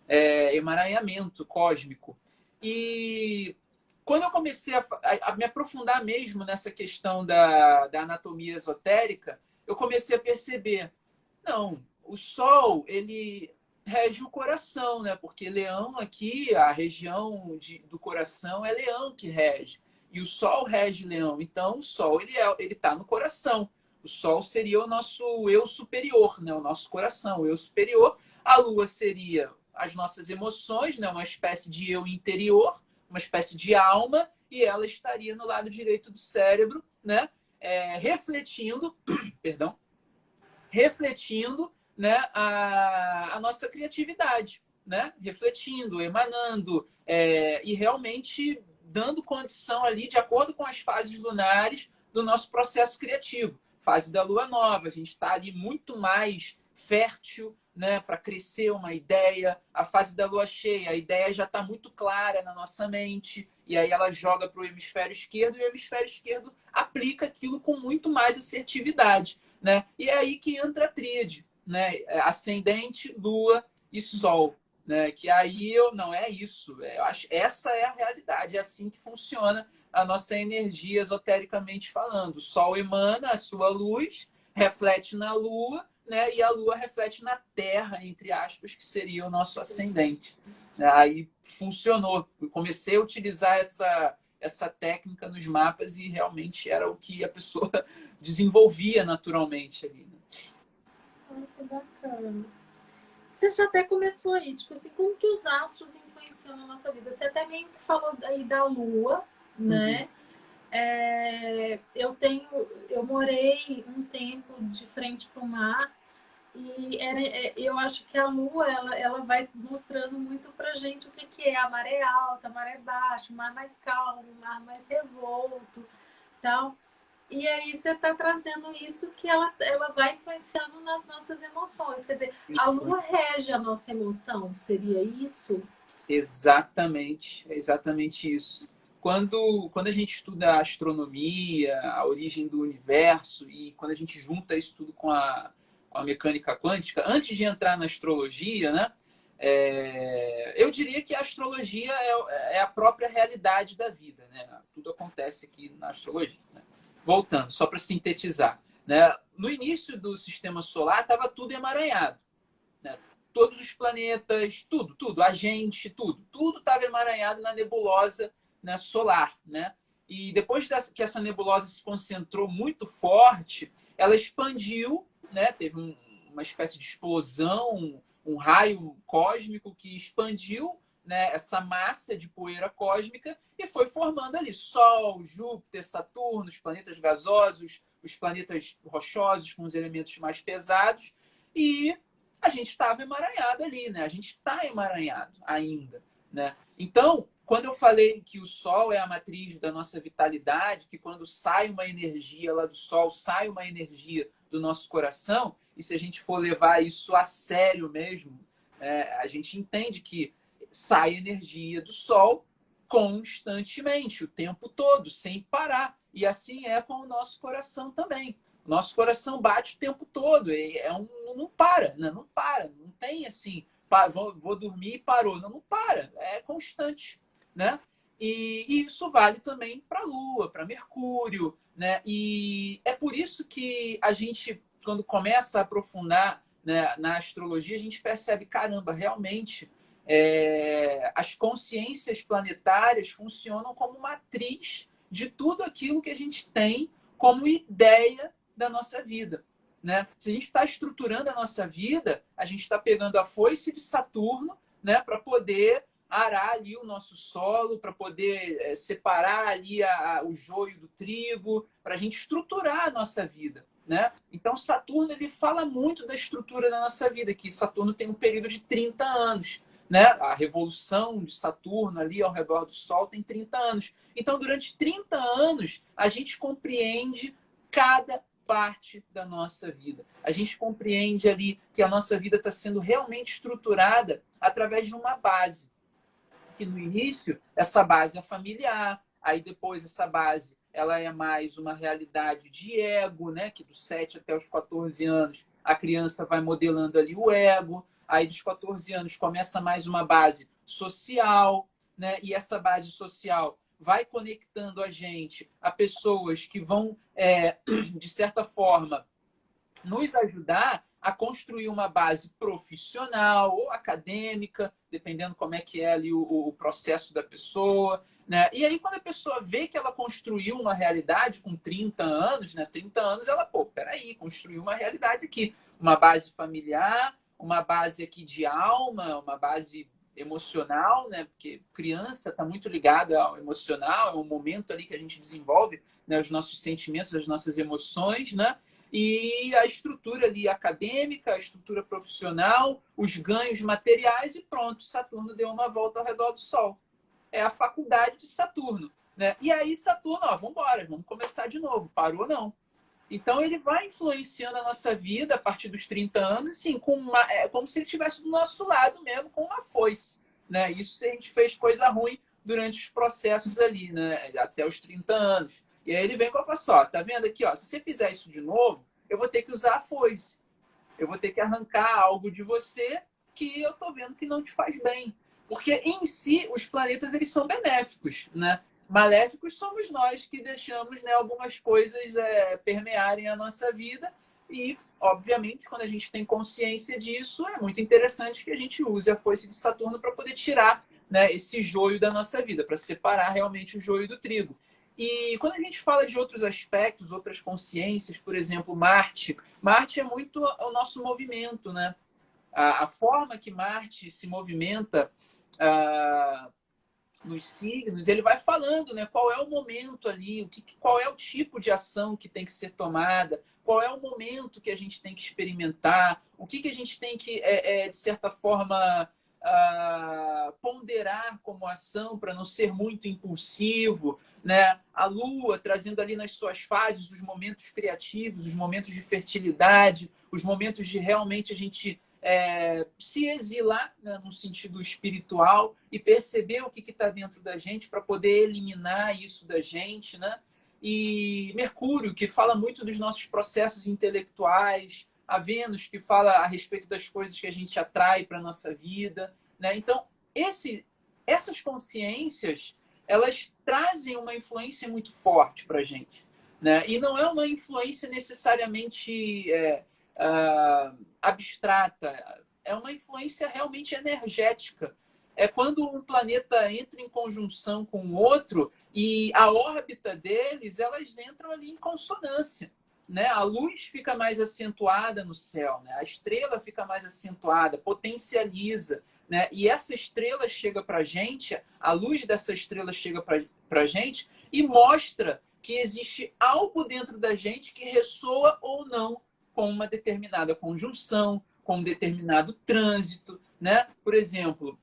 Emaranhamento cósmico. E quando eu comecei a me aprofundar mesmo nessa questão da anatomia esotérica, eu comecei a perceber, não, o Sol, ele rege o coração, né? Porque Leão aqui, a região do coração é Leão que rege. E o Sol rege Leão. Então, o Sol, ele tá no coração. O Sol seria o nosso eu superior, né? O nosso coração, o eu superior. A Lua seria as nossas emoções, né? Uma espécie de eu interior, uma espécie de alma, e ela estaria no lado direito do cérebro, né? Refletindo, perdão, refletindo, né, a nossa criatividade, né? Refletindo, emanando, e realmente dando condição ali, de acordo com as fases lunares, do nosso processo criativo. Fase da lua nova, a gente está ali muito mais fértil, né, para crescer uma ideia. A fase da lua cheia, a ideia já está muito clara na nossa mente e aí ela joga para o hemisfério esquerdo e o hemisfério esquerdo aplica aquilo com muito mais assertividade, né? E é aí que entra a tríade, né? Ascendente, Lua e Sol, né? Que aí não é isso. Eu acho essa é a realidade, é assim que funciona a nossa energia esotericamente falando. O Sol emana a sua luz, reflete na Lua, né? E a Lua reflete na Terra, entre aspas, que seria o nosso ascendente. Aí funcionou. Eu comecei a utilizar essa técnica nos mapas e realmente era o que a pessoa desenvolvia naturalmente ali. Né? Ai, que bacana. Você já até começou aí, tipo assim, como que os astros influenciam na nossa vida? Você até meio que falou aí da Lua, né? Eu morei um tempo de frente para o mar e eu acho que a Lua ela vai mostrando muito para gente o que, que é a maré alta, a maré baixa, o mar mais calmo, o mar mais revolto, tal. E aí você está trazendo isso que ela vai influenciando nas nossas emoções. Quer dizer, a Lua rege a nossa emoção, seria isso? Exatamente, é exatamente isso. Quando a gente estuda a astronomia, a origem do universo, e quando a gente junta isso tudo com a mecânica quântica, antes de entrar na astrologia, né, eu diria que a astrologia é a própria realidade da vida. Né? Tudo acontece aqui na astrologia. Né? Voltando, só para sintetizar. Né? No início do sistema solar estava tudo emaranhado. Né? Todos os planetas, tudo, a gente, tudo estava emaranhado na nebulosa, né, solar, né? E depois que essa nebulosa se concentrou muito forte, ela expandiu, né? Teve uma espécie de explosão, um raio cósmico que expandiu, né, essa massa de poeira cósmica e foi formando ali Sol, Júpiter, Saturno, os planetas gasosos, os planetas rochosos com os elementos mais pesados e a gente estava emaranhado ali, né? A gente está emaranhado ainda, né? Então, quando eu falei que o Sol é a matriz da nossa vitalidade, que quando sai uma energia lá do Sol, sai uma energia do nosso coração, e se a gente for levar isso a sério mesmo, a gente entende que sai energia do Sol constantemente, o tempo todo, sem parar. E assim é com o nosso coração também. Nosso coração bate o tempo todo, não para, né? Não para, não tem assim, vou dormir e parou, não para, é constante, né? E isso vale também para a Lua, para Mercúrio, né? E é por isso que a gente, quando começa a aprofundar, né, na astrologia, a gente percebe, caramba, realmente as consciências planetárias funcionam como matriz de tudo aquilo que a gente tem como ideia da nossa vida. Né? Se a gente está estruturando a nossa vida, a gente está pegando a foice de Saturno, né, para poder arar ali o nosso solo, para poder separar ali o joio do trigo, para a gente estruturar a nossa vida. Né? Então, Saturno ele fala muito da estrutura da nossa vida, que Saturno tem um período de 30 anos. Né? A revolução de Saturno ali ao redor do Sol tem 30 anos. Então, durante 30 anos, a gente compreende cada parte da nossa vida. A gente compreende ali que a nossa vida está sendo realmente estruturada através de uma base. Que no início, essa base é familiar, aí depois essa base ela é mais uma realidade de ego, né? Que dos 7 até os 14 anos a criança vai modelando ali o ego, aí dos 14 anos começa mais uma base social, né? E essa base social vai conectando a gente a pessoas que vão, de certa forma, nos ajudar a construir uma base profissional ou acadêmica, dependendo como é que é ali o processo da pessoa. Né? E aí, quando a pessoa vê que ela construiu uma realidade com 30 anos, né? 30 anos, ela, peraí, construiu uma realidade aqui. Uma base familiar, uma base aqui de alma, uma base emocional, né? Porque criança está muito ligada ao emocional, é um momento ali que a gente desenvolve, né, os nossos sentimentos, as nossas emoções, né? E a estrutura ali acadêmica, a estrutura profissional, os ganhos materiais e pronto, Saturno deu uma volta ao redor do Sol. É a faculdade de Saturno. Né? E aí Saturno, vamos embora, vamos começar de novo. Parou não. Então ele vai influenciando a nossa vida a partir dos 30 anos, assim, como se ele estivesse do nosso lado mesmo, com uma foice. Né? Isso se a gente fez coisa ruim durante os processos ali, né? Até os 30 anos. E aí ele vem com a só, tá vendo aqui, ó, se você fizer isso de novo, eu vou ter que usar a foice. Eu vou ter que arrancar algo de você que eu tô vendo que não te faz bem. Porque em si, os planetas eles são benéficos, né? Maléficos somos nós que deixamos, né, algumas coisas permearem a nossa vida e, obviamente, quando a gente tem consciência disso, é muito interessante que a gente use a foice de Saturno para poder tirar, né, esse joio da nossa vida, para separar realmente o joio do trigo. E quando a gente fala de outros aspectos, outras consciências, por exemplo, Marte, Marte é muito o nosso movimento, né? A forma que Marte se movimenta nos signos, ele vai falando, né? Qual é o momento ali, qual é o tipo de ação que tem que ser tomada, qual é o momento que a gente tem que experimentar, o que a gente tem que, de certa forma, ponderar como ação para não ser muito impulsivo, né? A Lua trazendo ali nas suas fases os momentos criativos, os momentos de fertilidade, os momentos de realmente a gente se exilar, né, no sentido espiritual e perceber o que está dentro da gente para poder eliminar isso da gente, né? E Mercúrio, que fala muito dos nossos processos intelectuais, a Vênus, que fala a respeito das coisas que a gente atrai para a nossa vida, né? Então, essas consciências, elas trazem uma influência muito forte para a gente, né? E não é uma influência necessariamente abstrata, é uma influência realmente energética. É quando um planeta entra em conjunção com o outro e a órbita deles, elas entram ali em consonância, né? A luz fica mais acentuada no céu, né? A estrela fica mais acentuada, potencializa, né? E essa estrela chega para a gente, a luz dessa estrela chega para a gente e mostra que existe algo dentro da gente que ressoa ou não com uma determinada conjunção, com um determinado trânsito, né? Por exemplo,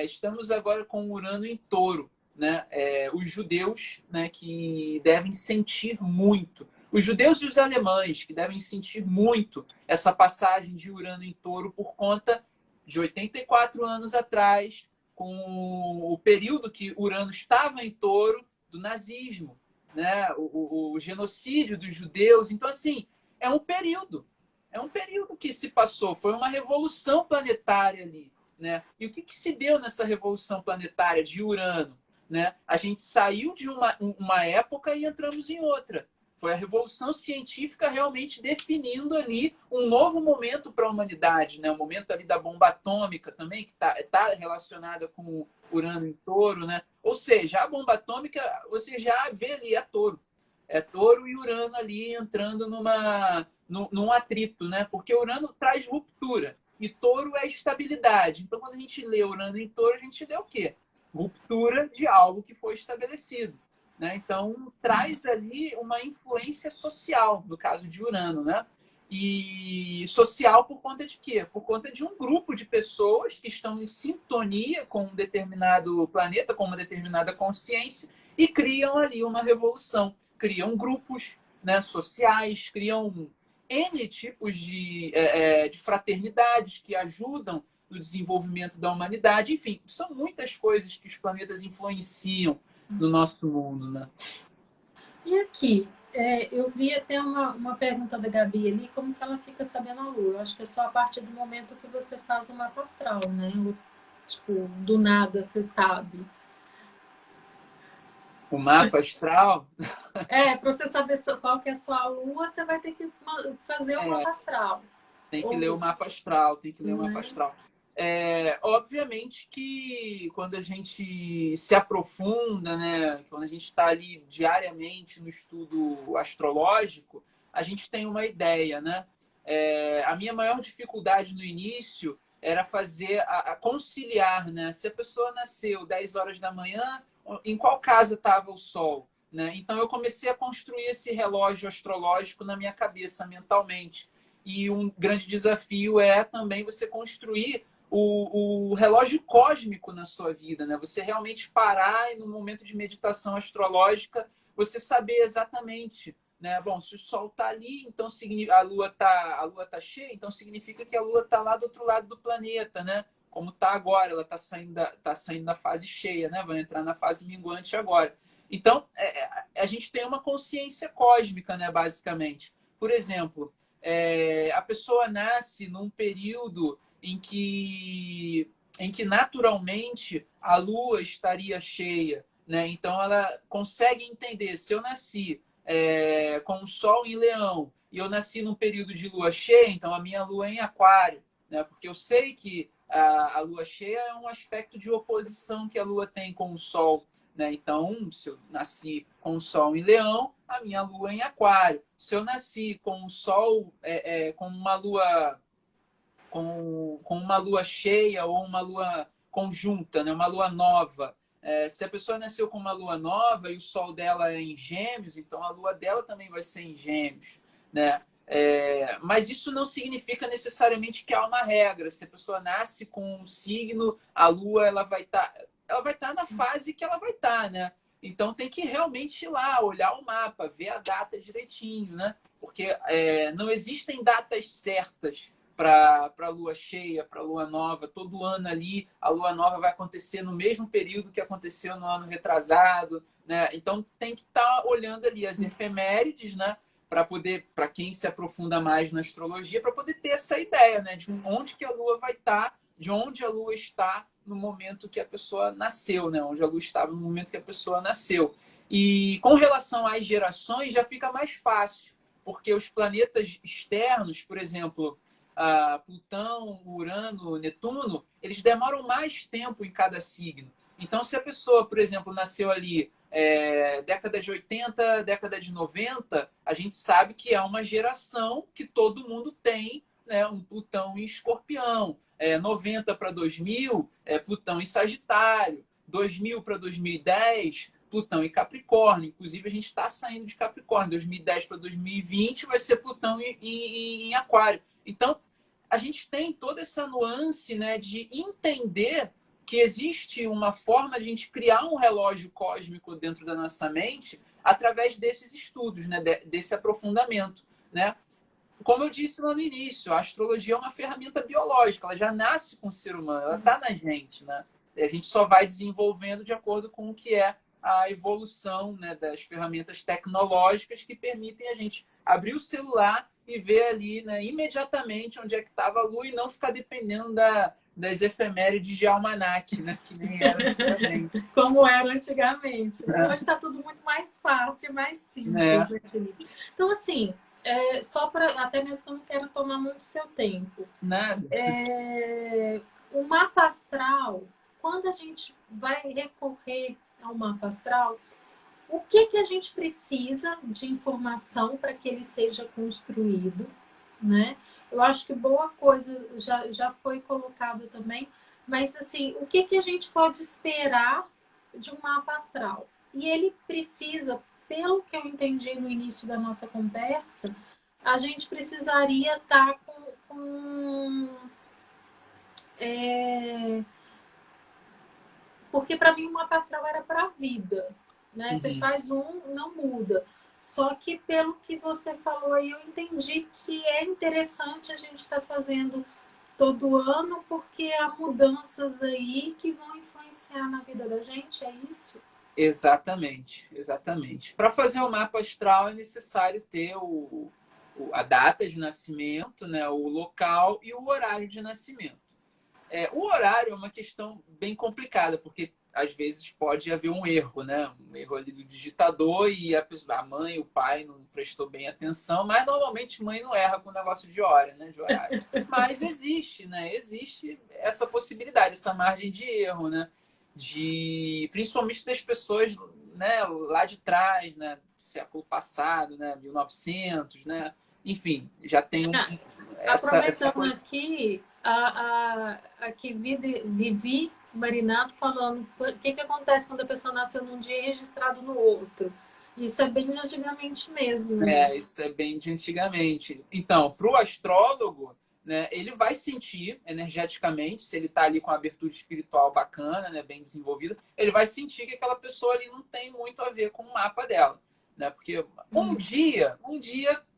estamos agora com Urano em Touro, né? Os judeus, né, que devem sentir muito, os judeus e os alemães que devem sentir muito essa passagem de Urano em Touro por conta de 84 anos atrás, com o período que Urano estava em Touro, do nazismo, né? O genocídio dos judeus. Então, assim, é um período que se passou, foi uma revolução planetária ali, né? E o que se deu nessa revolução planetária de Urano, né? A gente saiu de uma época e entramos em outra. Foi a revolução científica realmente definindo ali um novo momento para a humanidade, né? O momento ali da bomba atômica também, que tá relacionada com Urano em Touro, né? Ou seja, a bomba atômica, você já vê ali, é Touro. É Touro e Urano ali entrando num atrito, né? Porque Urano traz ruptura e Touro é estabilidade. Então, quando a gente lê Urano em Touro, a gente lê o quê? Ruptura de algo que foi estabelecido, né? Então, traz ali uma influência social, no caso de Urano, né? E social por conta de quê? Por conta de um grupo de pessoas que estão em sintonia com um determinado planeta, com uma determinada consciência e criam ali uma revolução. Criam grupos, né, sociais, criam N tipos de fraternidades que ajudam no desenvolvimento da humanidade. Enfim, são muitas coisas que os planetas influenciam no nosso mundo, né? E aqui, eu vi até uma pergunta da Gabi ali, como que ela fica sabendo a Lua? Eu acho que é só a partir do momento que você faz o mapa astral, né? Tipo, do nada você sabe. O mapa astral. Para você saber qual que é a sua Lua, você vai ter que fazer o mapa astral. Tem que ler o mapa astral, tem que ler o mapa astral. Obviamente que quando a gente se aprofunda, né, quando a gente está ali diariamente no estudo astrológico, a gente tem uma ideia, né? A minha maior dificuldade no início era fazer a conciliar, né? Se a pessoa nasceu 10 horas da manhã, em qual casa estava o Sol? Né? Então eu comecei a construir esse relógio astrológico na minha cabeça, mentalmente. E um grande desafio é também você construir o relógio cósmico na sua vida, né? Você realmente parar e no momento de meditação astrológica você saber exatamente, né? Bom, se o Sol está ali, então a Lua tá cheia, então significa que a Lua está lá do outro lado do planeta, né? como está agora, ela tá saindo da fase cheia, né? Vai entrar na fase minguante agora. Então, a gente tem uma consciência cósmica, né, basicamente. Por exemplo, a pessoa nasce num período em que naturalmente a lua estaria cheia, né? Então ela consegue entender, se eu nasci com o sol em Leão e eu nasci num período de lua cheia, então a minha lua é em Aquário, né? Porque eu sei que a lua cheia é um aspecto de oposição que a lua tem com o sol, né? Então, se eu nasci com o sol em Leão, a minha lua é em Aquário. Se eu nasci com o sol, com uma lua cheia ou uma lua conjunta, né? Uma lua nova. Se a pessoa nasceu com uma lua nova e o sol dela é em Gêmeos, então a lua dela também vai ser em Gêmeos, né? Mas isso não significa necessariamente que há uma regra. Se a pessoa nasce com um signo, a lua ela vai estar na fase que ela vai estar, né? Então tem que realmente ir lá, olhar o mapa, ver a data direitinho, né? Porque não existem datas certas para a lua cheia, para a lua nova. Todo ano ali, a lua nova vai acontecer no mesmo período que aconteceu no ano retrasado, né? Então tem que estar olhando ali as efemérides, né? Para quem se aprofunda mais na astrologia, para poder ter essa ideia, né? De onde que a lua vai estar, de onde a lua está no momento que a pessoa nasceu, né? Onde a lua estava no momento que a pessoa nasceu. E com relação às gerações, já fica mais fácil, porque os planetas externos, por exemplo, Plutão, Urano, Netuno, eles demoram mais tempo em cada signo. Então, se a pessoa, por exemplo, nasceu ali década de 80, década de 90, a gente sabe que é uma geração que todo mundo tem, né, um Plutão em Escorpião. 90 para 2000, Plutão em Sagitário. 2000 para 2010, Plutão em Capricórnio. Inclusive, a gente está saindo de Capricórnio. 2010 para 2020 vai ser Plutão em Aquário. Então, a gente tem toda essa nuance, né, de entender que existe uma forma de a gente criar um relógio cósmico dentro da nossa mente através desses estudos, né, desse aprofundamento, né? Como eu disse lá no início, a astrologia é uma ferramenta biológica, ela já nasce com o ser humano, ela está na gente, né? E a gente só vai desenvolvendo de acordo com o que é a evolução, né, das ferramentas tecnológicas que permitem a gente abrir o celular e ver ali, né, imediatamente onde é que estava a lua e não ficar dependendo das efemérides de almanaque, né, que nem era antigamente. Como era antigamente. Né? Hoje está tudo muito mais fácil, mais simples, né, Felipe? Então, assim, só para, até mesmo que eu não quero tomar muito seu tempo. Nada. O mapa astral, quando a gente vai recorrer ao mapa astral, o que a gente precisa de informação para que ele seja construído, né? Eu acho que boa coisa já foi colocado também, mas assim, o que a gente pode esperar de um mapa astral? E ele precisa, pelo que eu entendi no início da nossa conversa, a gente precisaria estar porque para mim o mapa astral era para a vida, né? Uhum. Você faz não muda. Só que pelo que você falou aí, eu entendi que é interessante a gente estar fazendo todo ano, porque há mudanças aí que vão influenciar na vida da gente, é isso? Exatamente, exatamente. Para fazer o mapa astral é necessário ter a data de nascimento, né, o local e o horário de nascimento. O horário é uma questão bem complicada, porque às vezes pode haver um erro, né? Um erro ali do digitador e a mãe, o pai não prestou bem atenção, mas normalmente mãe não erra com o negócio de hora, né? De horário. Mas existe, né? Existe essa possibilidade, essa margem de erro, né? Principalmente das pessoas, né, lá de trás, né? Século passado, né? 1900, né? Enfim, já tem essa coisa... aqui, aqui Vivi Marinato falando o que acontece quando a pessoa nasceu num dia e registrado no outro. Isso é bem de antigamente mesmo. Né? Isso é bem de antigamente. Então, para o astrólogo, né, ele vai sentir energeticamente, se ele está ali com a abertura espiritual bacana, né, bem desenvolvida, ele vai sentir que aquela pessoa ali não tem muito a ver com o mapa dela. Né? Porque um dia,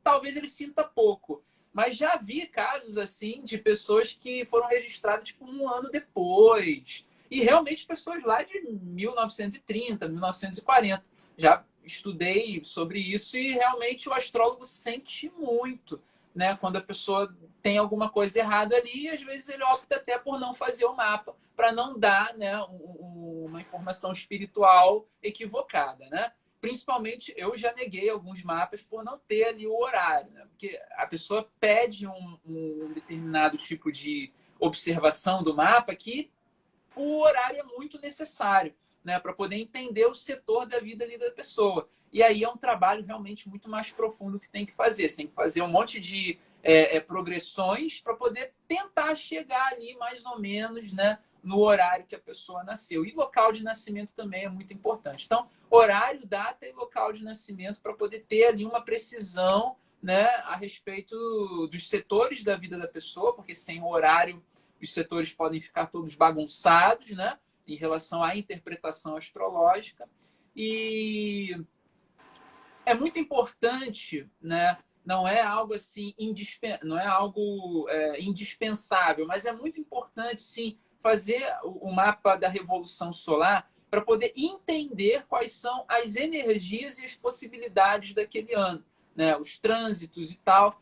talvez ele sinta pouco. Mas já vi casos assim de pessoas que foram registradas tipo, um ano depois. E realmente pessoas lá de 1930, 1940. Já estudei sobre isso e realmente o astrólogo sente muito, né? Quando a pessoa tem alguma coisa errada ali, e às vezes ele opta até por não fazer o mapa, para não dar, né, uma informação espiritual equivocada, né? Principalmente, eu já neguei alguns mapas por não ter ali o horário, né? Porque a pessoa pede um determinado tipo de observação do mapa que o horário é muito necessário, né? Para poder entender o setor da vida ali da pessoa. E aí é um trabalho realmente muito mais profundo que tem que fazer. Você tem que fazer um monte de progressões para poder tentar chegar ali mais ou menos, né, no horário que a pessoa nasceu. E local de nascimento também é muito importante. Então, horário, data e local de nascimento para poder ter ali uma precisão, né, a respeito dos setores da vida da pessoa, porque sem o horário os setores podem ficar todos bagunçados, né, em relação à interpretação astrológica. E é muito importante, né? Não é algo assim não é algo indispensável, mas é muito importante sim fazer o mapa da revolução solar para poder entender quais são as energias e as possibilidades daquele ano, né? Os trânsitos e tal.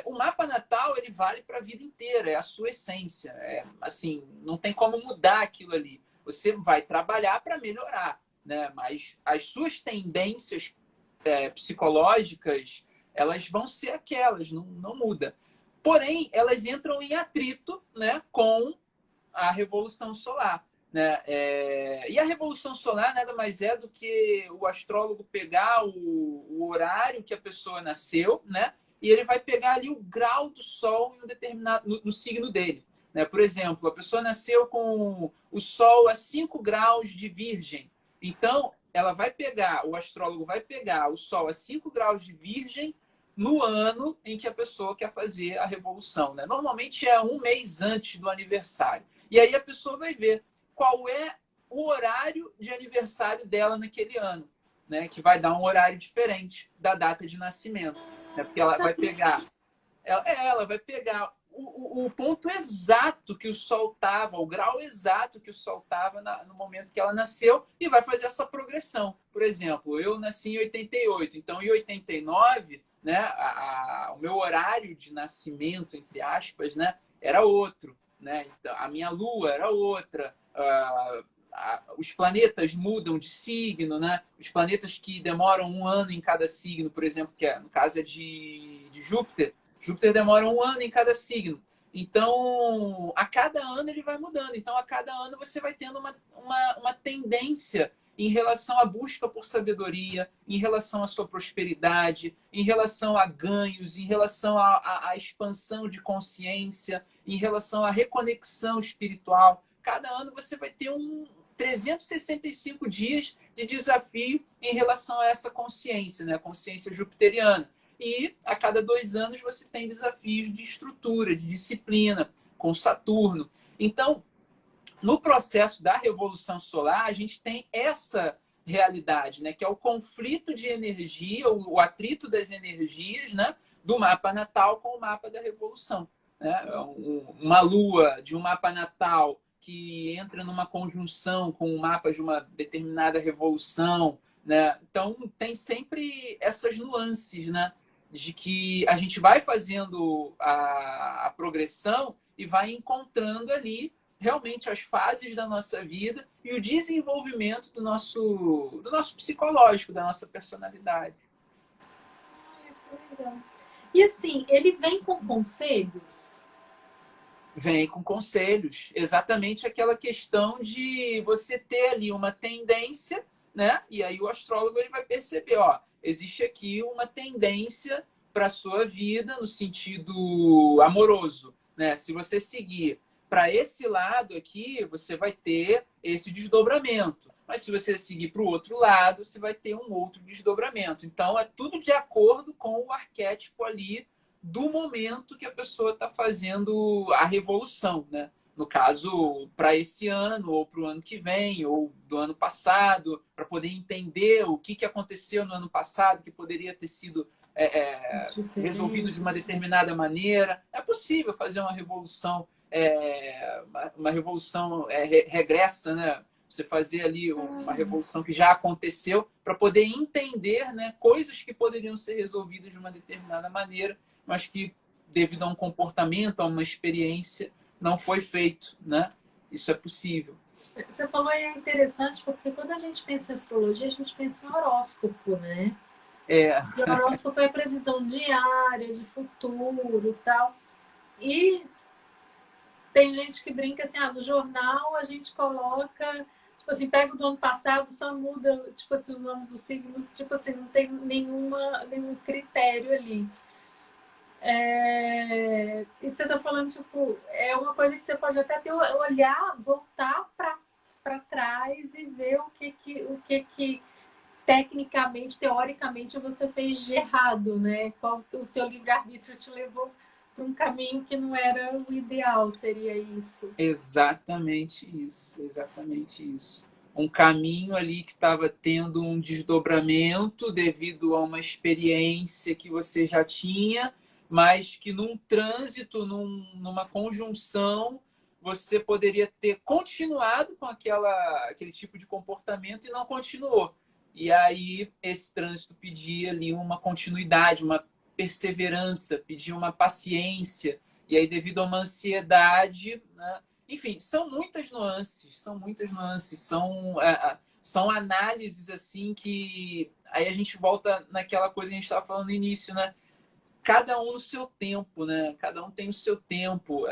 O mapa natal ele vale para a vida inteira, é a sua essência. Assim, não tem como mudar aquilo ali. Você vai trabalhar para melhorar, né? Mas as suas tendências psicológicas, elas vão ser aquelas, não muda. Porém, elas entram em atrito, né, com a Revolução Solar. Né? E a Revolução Solar nada mais é do que o astrólogo pegar o horário que a pessoa nasceu, né? E ele vai pegar ali o grau do Sol em um determinado, no signo dele. Né? Por exemplo, a pessoa nasceu com o Sol a 5 graus de Virgem. Então, o astrólogo vai pegar o Sol a 5 graus de Virgem no ano em que a pessoa quer fazer a revolução. Né? Normalmente é um mês antes do aniversário. E aí a pessoa vai ver qual é o horário de aniversário dela naquele ano, né? Que vai dar um horário diferente da data de nascimento. Né? Porque ela vai pegar. Ela vai pegar o ponto exato que o Sol estava, o grau exato que o Sol estava no momento que ela nasceu e vai fazer essa progressão. Por exemplo, eu nasci em 88, então em 89, né, o meu horário de nascimento, entre aspas, né, era outro. Né? Então, a minha lua era outra, os planetas mudam de signo, né? Os planetas que demoram um ano em cada signo, por exemplo, que no caso é de Júpiter, Júpiter demora um ano em cada signo. Então, a cada ano ele vai mudando. Então, a cada ano você vai tendo uma tendência em relação à busca por sabedoria, em relação à sua prosperidade, em relação a ganhos, em relação à expansão de consciência, em relação à reconexão espiritual. Cada ano você vai ter 365 dias de desafio em relação a essa consciência, né? A consciência jupiteriana. E a cada 2 anos você tem desafios de estrutura, de disciplina, com Saturno. Então, no processo da Revolução Solar, a gente tem essa realidade, né? Que é o conflito de energia, o atrito das energias, né? Do mapa natal com o mapa da Revolução. Né? Uma lua de um mapa natal que entra numa conjunção com o mapa de uma determinada revolução. Né? Então, tem sempre essas nuances, né? De que a gente vai fazendo a progressão e vai encontrando ali realmente as fases da nossa vida e o desenvolvimento do nosso psicológico, da nossa personalidade. E assim, ele vem com conselhos? Vem com conselhos. Exatamente aquela questão de você ter ali uma tendência, né? E aí o astrólogo ele vai perceber, ó, existe aqui uma tendência para a sua vida no sentido amoroso, né? Se você seguir para esse lado aqui, você vai ter esse desdobramento. Mas se você seguir para o outro lado, você vai ter um outro desdobramento. Então, é tudo de acordo com o arquétipo ali do momento que a pessoa está fazendo a revolução, né? No caso, para esse ano, ou para o ano que vem, ou do ano passado, para poder entender o que aconteceu no ano passado, que poderia ter sido resolvido de uma determinada maneira. É possível fazer uma revolução, uma revolução regressa, né? Você fazer ali uma revolução que já aconteceu para poder entender, né, coisas que poderiam ser resolvidas de uma determinada maneira, mas que, devido a um comportamento, a uma experiência, não foi feito, né? Isso é possível. Você falou e é interessante porque quando a gente pensa em astrologia, a gente pensa em horóscopo, né? É, E o horóscopo é previsão diária, de futuro e tal. E tem gente que brinca assim, no jornal a gente coloca, tipo assim, pega o do ano passado, só muda, tipo assim, os nomes dos signos, tipo assim, não tem nenhum critério ali. E você tá falando, tipo, é uma coisa que você pode até olhar, voltar para trás e ver o que tecnicamente, teoricamente, você fez de errado, né? Qual o seu livre-arbítrio te levou para um caminho que não era o ideal, seria isso. exatamente isso, exatamente isso. Um caminho ali que estava tendo um desdobramento devido a uma experiência que você já tinha, mas que num trânsito, numa conjunção, você poderia ter continuado com aquele tipo de comportamento e não continuou. E aí esse trânsito pedia ali uma continuidade, uma perseverança, pedia uma paciência. E aí, devido a uma ansiedade, né? Enfim, são muitas nuances, são análises assim que aí a gente volta naquela coisa que a gente estava falando no início, né? Cada um no seu tempo, né? Cada um tem o seu tempo.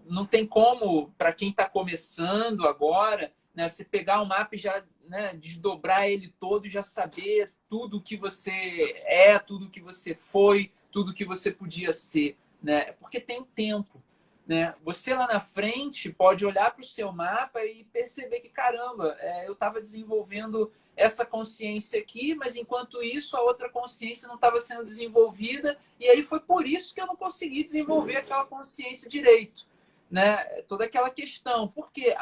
Não tem como, para quem está começando agora, né, você pegar o mapa e já, né, desdobrar ele todo e já saber tudo o que você tudo o que você foi, tudo o que você podia ser, né? Porque tem tempo, né? Você lá na frente pode olhar para o seu mapa e perceber que, caramba, eu estava desenvolvendo essa consciência aqui, mas enquanto isso a outra consciência não estava sendo desenvolvida e aí foi por isso que eu não consegui desenvolver aquela consciência direito, né? Toda aquela questão. Por quê?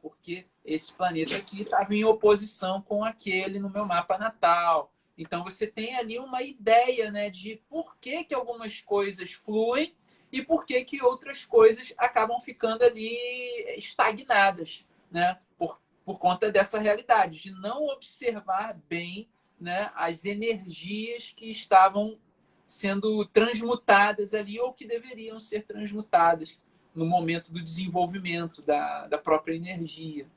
Porque esse planeta aqui estava em oposição com aquele no meu mapa natal. Então você tem ali uma ideia, né, de por que algumas coisas fluem e por que outras coisas acabam ficando ali estagnadas, né? Por conta dessa realidade, de não observar bem, né, as energias que estavam sendo transmutadas ali ou que deveriam ser transmutadas no momento do desenvolvimento da própria energia.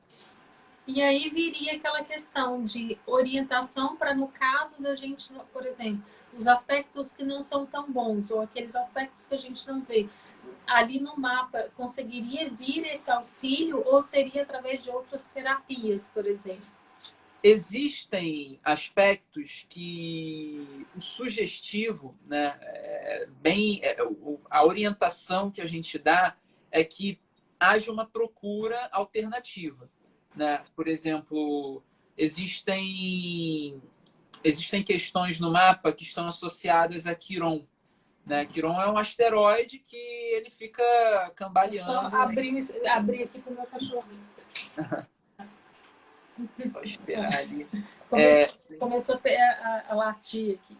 E aí viria aquela questão de orientação para, no caso da gente, por exemplo, os aspectos que não são tão bons, ou aqueles aspectos que a gente não vê. Ali no mapa, conseguiria vir esse auxílio ou seria através de outras terapias, por exemplo? Existem aspectos que o sugestivo, né, a orientação que a gente dá é que haja uma procura alternativa, né? Por exemplo, existem questões no mapa que estão associadas a Quiron, né? Quiron é um asteroide que ele fica cambaleando. Só abrir aqui para o meu cachorrinho. Vou esperar ali. Começou a latir aqui.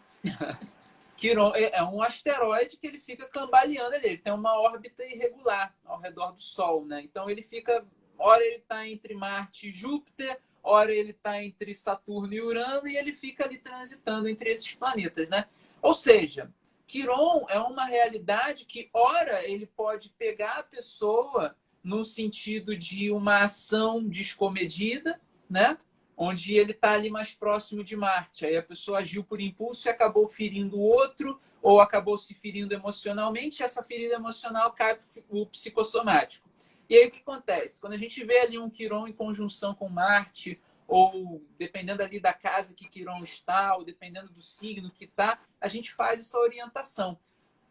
Quiron é um asteroide que ele fica cambaleando ali. Ele tem uma órbita irregular ao redor do Sol, né? Então ele fica, ora ele está entre Marte e Júpiter, ora ele está entre Saturno e Urano e ele fica ali transitando entre esses planetas, né? Ou seja, Quiron é uma realidade que, ora, ele pode pegar a pessoa no sentido de uma ação descomedida, né? Onde ele está ali mais próximo de Marte. Aí a pessoa agiu por impulso e acabou ferindo o outro, ou acabou se ferindo emocionalmente, e essa ferida emocional cai para o psicossomático. E aí o que acontece? Quando a gente vê ali um Quiron em conjunção com Marte, ou dependendo ali da casa que Quiron está, ou dependendo do signo que está, a gente faz essa orientação.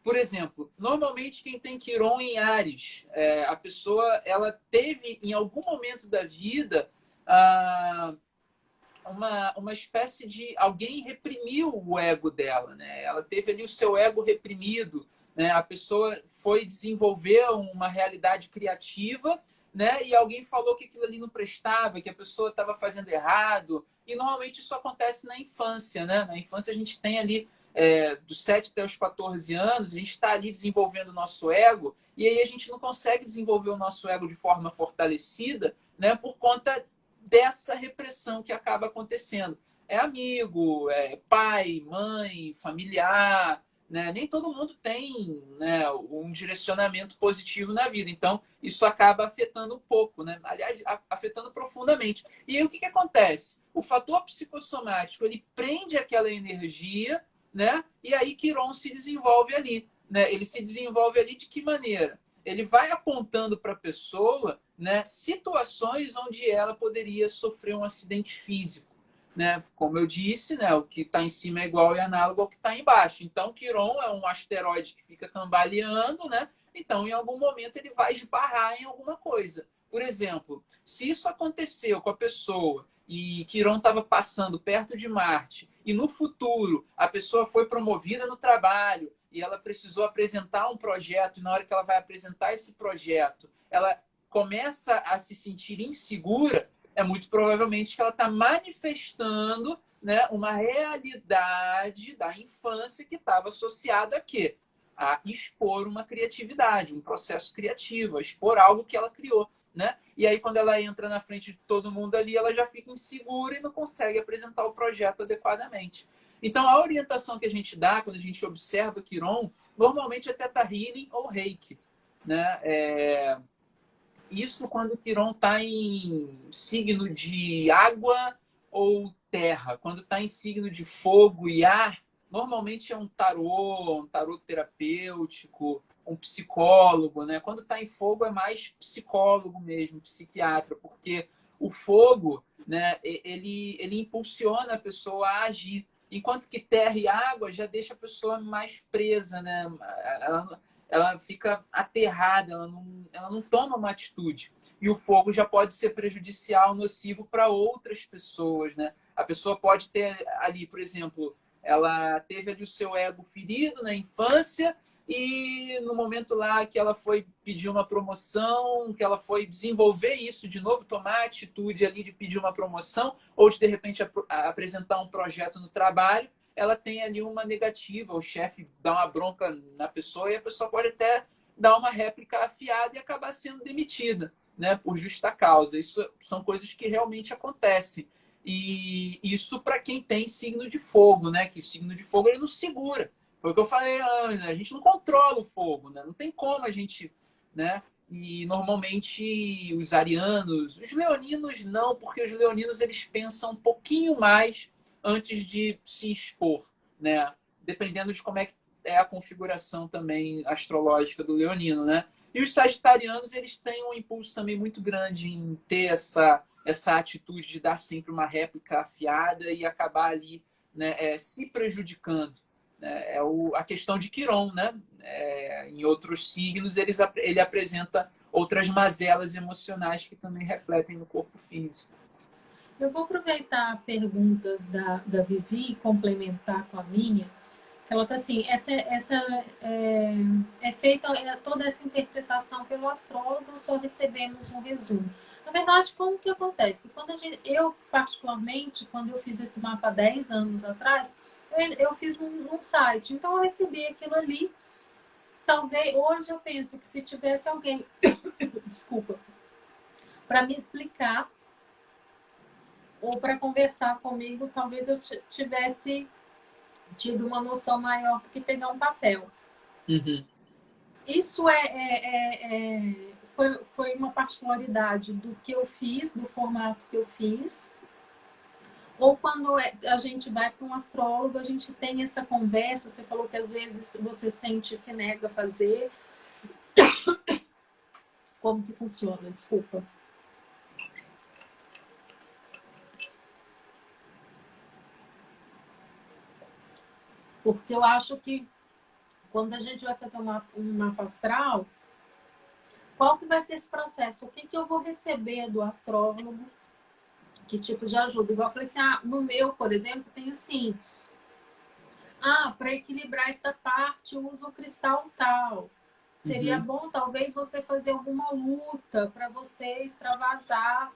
Por exemplo, normalmente quem tem Quiron em Áries, a pessoa ela teve em algum momento da vida uma espécie de... Alguém reprimiu o ego dela, né? Ela teve ali o seu ego reprimido, né? A pessoa foi desenvolver uma realidade criativa, né? E alguém falou que aquilo ali não prestava, que a pessoa estava fazendo errado. E normalmente isso acontece na infância, né? Na infância a gente tem ali dos 7 até os 14 anos, a gente está ali desenvolvendo o nosso ego, e aí a gente não consegue desenvolver o nosso ego de forma fortalecida, né, por conta dessa repressão que acaba acontecendo. É amigo, é pai, mãe, familiar, né? Nem todo mundo tem, né, um direcionamento positivo na vida. Então, isso acaba afetando um pouco, né? Aliás, afetando profundamente. E aí, o que acontece? O fator psicossomático, ele prende aquela energia, né? E aí Quiron se desenvolve ali, né? Ele se desenvolve ali de que maneira? Ele vai apontando para a pessoa, né, situações onde ela poderia sofrer um acidente físico, né? Como eu disse, né, o que está em cima é igual e análogo ao que está embaixo. Então, Quiron é um asteroide que fica cambaleando, né? Então, em algum momento, ele vai esbarrar em alguma coisa. Por exemplo, se isso aconteceu com a pessoa e Quiron estava passando perto de Marte e no futuro a pessoa foi promovida no trabalho e ela precisou apresentar um projeto e na hora que ela vai apresentar esse projeto, ela começa a se sentir insegura, é muito provavelmente que ela está manifestando, né, uma realidade da infância que estava associada a quê? A expor uma criatividade, um processo criativo, a expor algo que ela criou. Né? E aí, quando ela entra na frente de todo mundo ali, ela já fica insegura e não consegue apresentar o projeto adequadamente. Então, a orientação que a gente dá quando a gente observa o Quiron, normalmente é Theta Healing ou Reiki. Né? Isso quando o Quiron está em signo de água ou terra. Quando está em signo de fogo e ar, normalmente é um tarô terapêutico, um psicólogo, né? Quando está em fogo é mais psicólogo mesmo, psiquiatra, porque o fogo, né, ele impulsiona a pessoa a agir, enquanto que terra e água já deixa a pessoa mais presa, né? Ela fica aterrada, ela não toma uma atitude. E o fogo já pode ser prejudicial, nocivo para outras pessoas, né? A pessoa pode ter ali, por exemplo, ela teve ali o seu ego ferido na infância e no momento lá que ela foi pedir uma promoção, que ela foi desenvolver isso de novo, tomar a atitude ali de pedir uma promoção ou de repente apresentar um projeto no trabalho, ela tem ali uma negativa, o chefe dá uma bronca na pessoa e a pessoa pode até dar uma réplica afiada e acabar sendo demitida, né, por justa causa. Isso são coisas que realmente acontecem. E isso para quem tem signo de fogo, né, que o signo de fogo ele não segura. Foi o que eu falei antes, né? A gente não controla o fogo, né? Não tem como a gente, né? E normalmente os arianos, os leoninos não, porque os leoninos eles pensam um pouquinho mais antes de se expor, né? Dependendo de como é que é a configuração também astrológica do leonino, né? E os sagitarianos, eles têm um impulso também muito grande em ter essa atitude de dar sempre uma réplica afiada e acabar ali, né, se prejudicando. Né? A questão de Quiron, né? Em outros signos, ele apresenta outras mazelas emocionais que também refletem no corpo físico. Eu vou aproveitar a pergunta da Vivi e complementar com a minha. Ela está assim, é feita toda essa interpretação pelo astrólogo, só recebemos um resumo. Na verdade, como que acontece? Eu, particularmente, quando eu fiz esse mapa 10 anos atrás, eu fiz num site, então eu recebi aquilo ali. Talvez, hoje eu penso que se tivesse alguém, desculpa, para me explicar ou para conversar comigo, talvez eu tivesse tido uma noção maior do que pegar um papel. Uhum. Isso foi uma particularidade do que eu fiz, do formato que eu fiz. Ou quando a gente vai para um astrólogo, a gente tem essa conversa, você falou que às vezes você sente e se nega a fazer. Como que funciona? Desculpa. Porque eu acho que quando a gente vai fazer um mapa astral, qual que vai ser esse processo? O que eu vou receber do astrólogo? Que tipo de ajuda? Igual eu falei assim, no meu, por exemplo, tem assim, para equilibrar essa parte, usa o cristal tal. Seria bom, talvez, você fazer alguma luta para você extravasar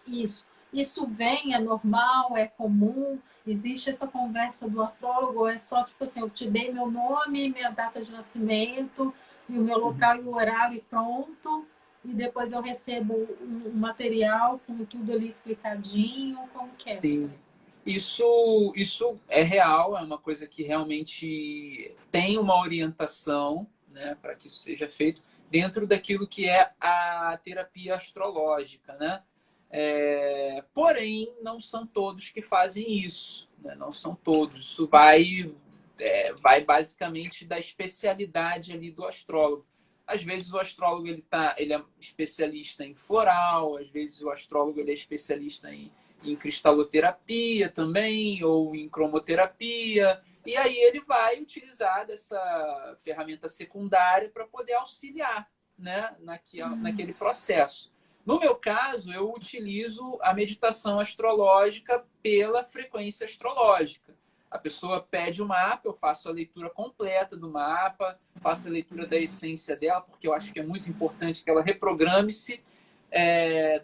isso. Isso vem, é normal, é comum? Existe essa conversa do astrólogo? Ou é só, tipo assim, eu te dei meu nome, minha data de nascimento, e o meu Uhum. local e o horário e pronto, e depois eu recebo um material com tudo ali explicadinho, como que é? Sim. Isso é real, é uma coisa que realmente tem uma orientação, né, para que isso seja feito dentro daquilo que é a terapia astrológica, né? Porém, não são todos que fazem isso, né? Não são todos. Isso vai basicamente da especialidade ali do astrólogo. Às vezes o astrólogo ele é especialista em floral, às vezes o astrólogo ele é especialista em cristaloterapia também, ou em cromoterapia. E aí ele vai utilizar dessa ferramenta secundária para poder auxiliar, né, naquele processo. No meu caso, eu utilizo a meditação astrológica pela frequência astrológica. A pessoa pede o mapa, eu faço a leitura completa do mapa, faço a leitura da essência dela, porque eu acho que é muito importante que ela reprograme-se,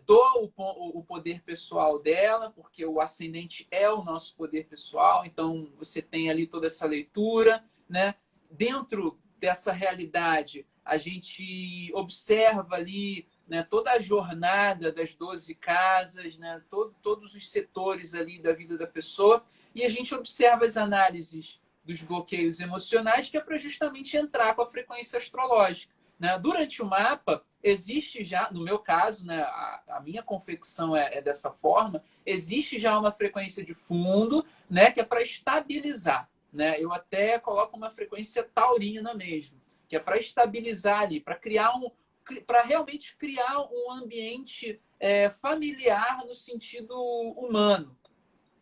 dou o poder pessoal dela, porque o ascendente é o nosso poder pessoal, então você tem ali toda essa leitura, né? Dentro dessa realidade, a gente observa ali, né, toda a jornada das 12 casas, né, todos os setores ali da vida da pessoa, e a gente observa as análises dos bloqueios emocionais, que é para justamente entrar com a frequência astrológica. Né? Durante o mapa, existe já, no meu caso, né, a minha confecção é dessa forma, existe já uma frequência de fundo, né, que é para estabilizar. Né? Eu até coloco uma frequência taurina mesmo, que é para estabilizar ali, para realmente criar um ambiente familiar no sentido humano.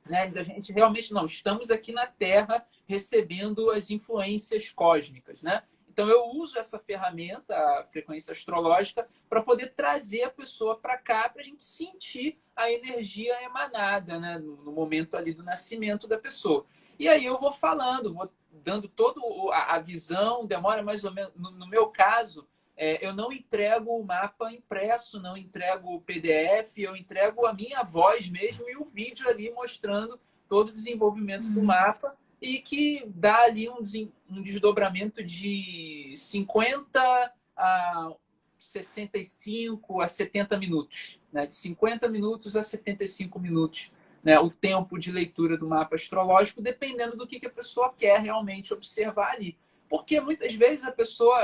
Né? Da gente realmente não, estamos aqui na Terra recebendo as influências cósmicas. Né? Então eu uso essa ferramenta, a frequência astrológica, para poder trazer a pessoa para cá, para a gente sentir a energia emanada, né? No momento ali do nascimento da pessoa. E aí eu vou falando, vou dando toda a visão, demora mais ou menos, no meu caso, eu não entrego o mapa impresso, não entrego o PDF, eu entrego a minha voz mesmo e o vídeo ali mostrando todo o desenvolvimento do mapa e que dá ali um desdobramento de 50 a 65 a 70 minutos, né? De 50 minutos a 75 minutos, né? O tempo de leitura do mapa astrológico, dependendo do que a pessoa quer realmente observar ali. Porque muitas vezes a pessoa,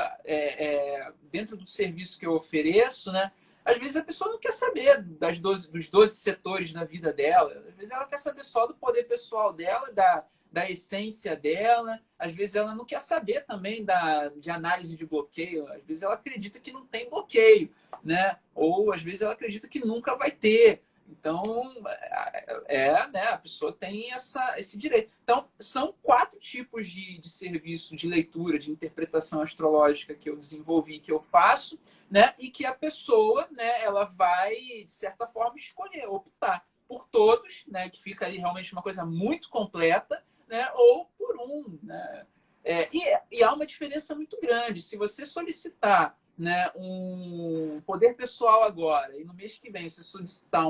dentro do serviço que eu ofereço, né, às vezes a pessoa não quer saber dos 12 setores da vida dela. Às vezes ela quer saber só do poder pessoal dela, da essência dela. Às vezes ela não quer saber também de análise de bloqueio. Às vezes ela acredita que não tem bloqueio, né? Ou às vezes ela acredita que nunca vai ter. Então, né, a pessoa tem esse direito. Então, são 4 tipos de serviço, de leitura, de interpretação astrológica que eu desenvolvi, que eu faço, né, e que a pessoa, né, ela vai, de certa forma, escolher, optar por todos, né, que fica ali realmente uma coisa muito completa, né, ou por um. Né. E há uma diferença muito grande. Se você solicitar, né, um poder pessoal agora, e no mês que vem você solicitar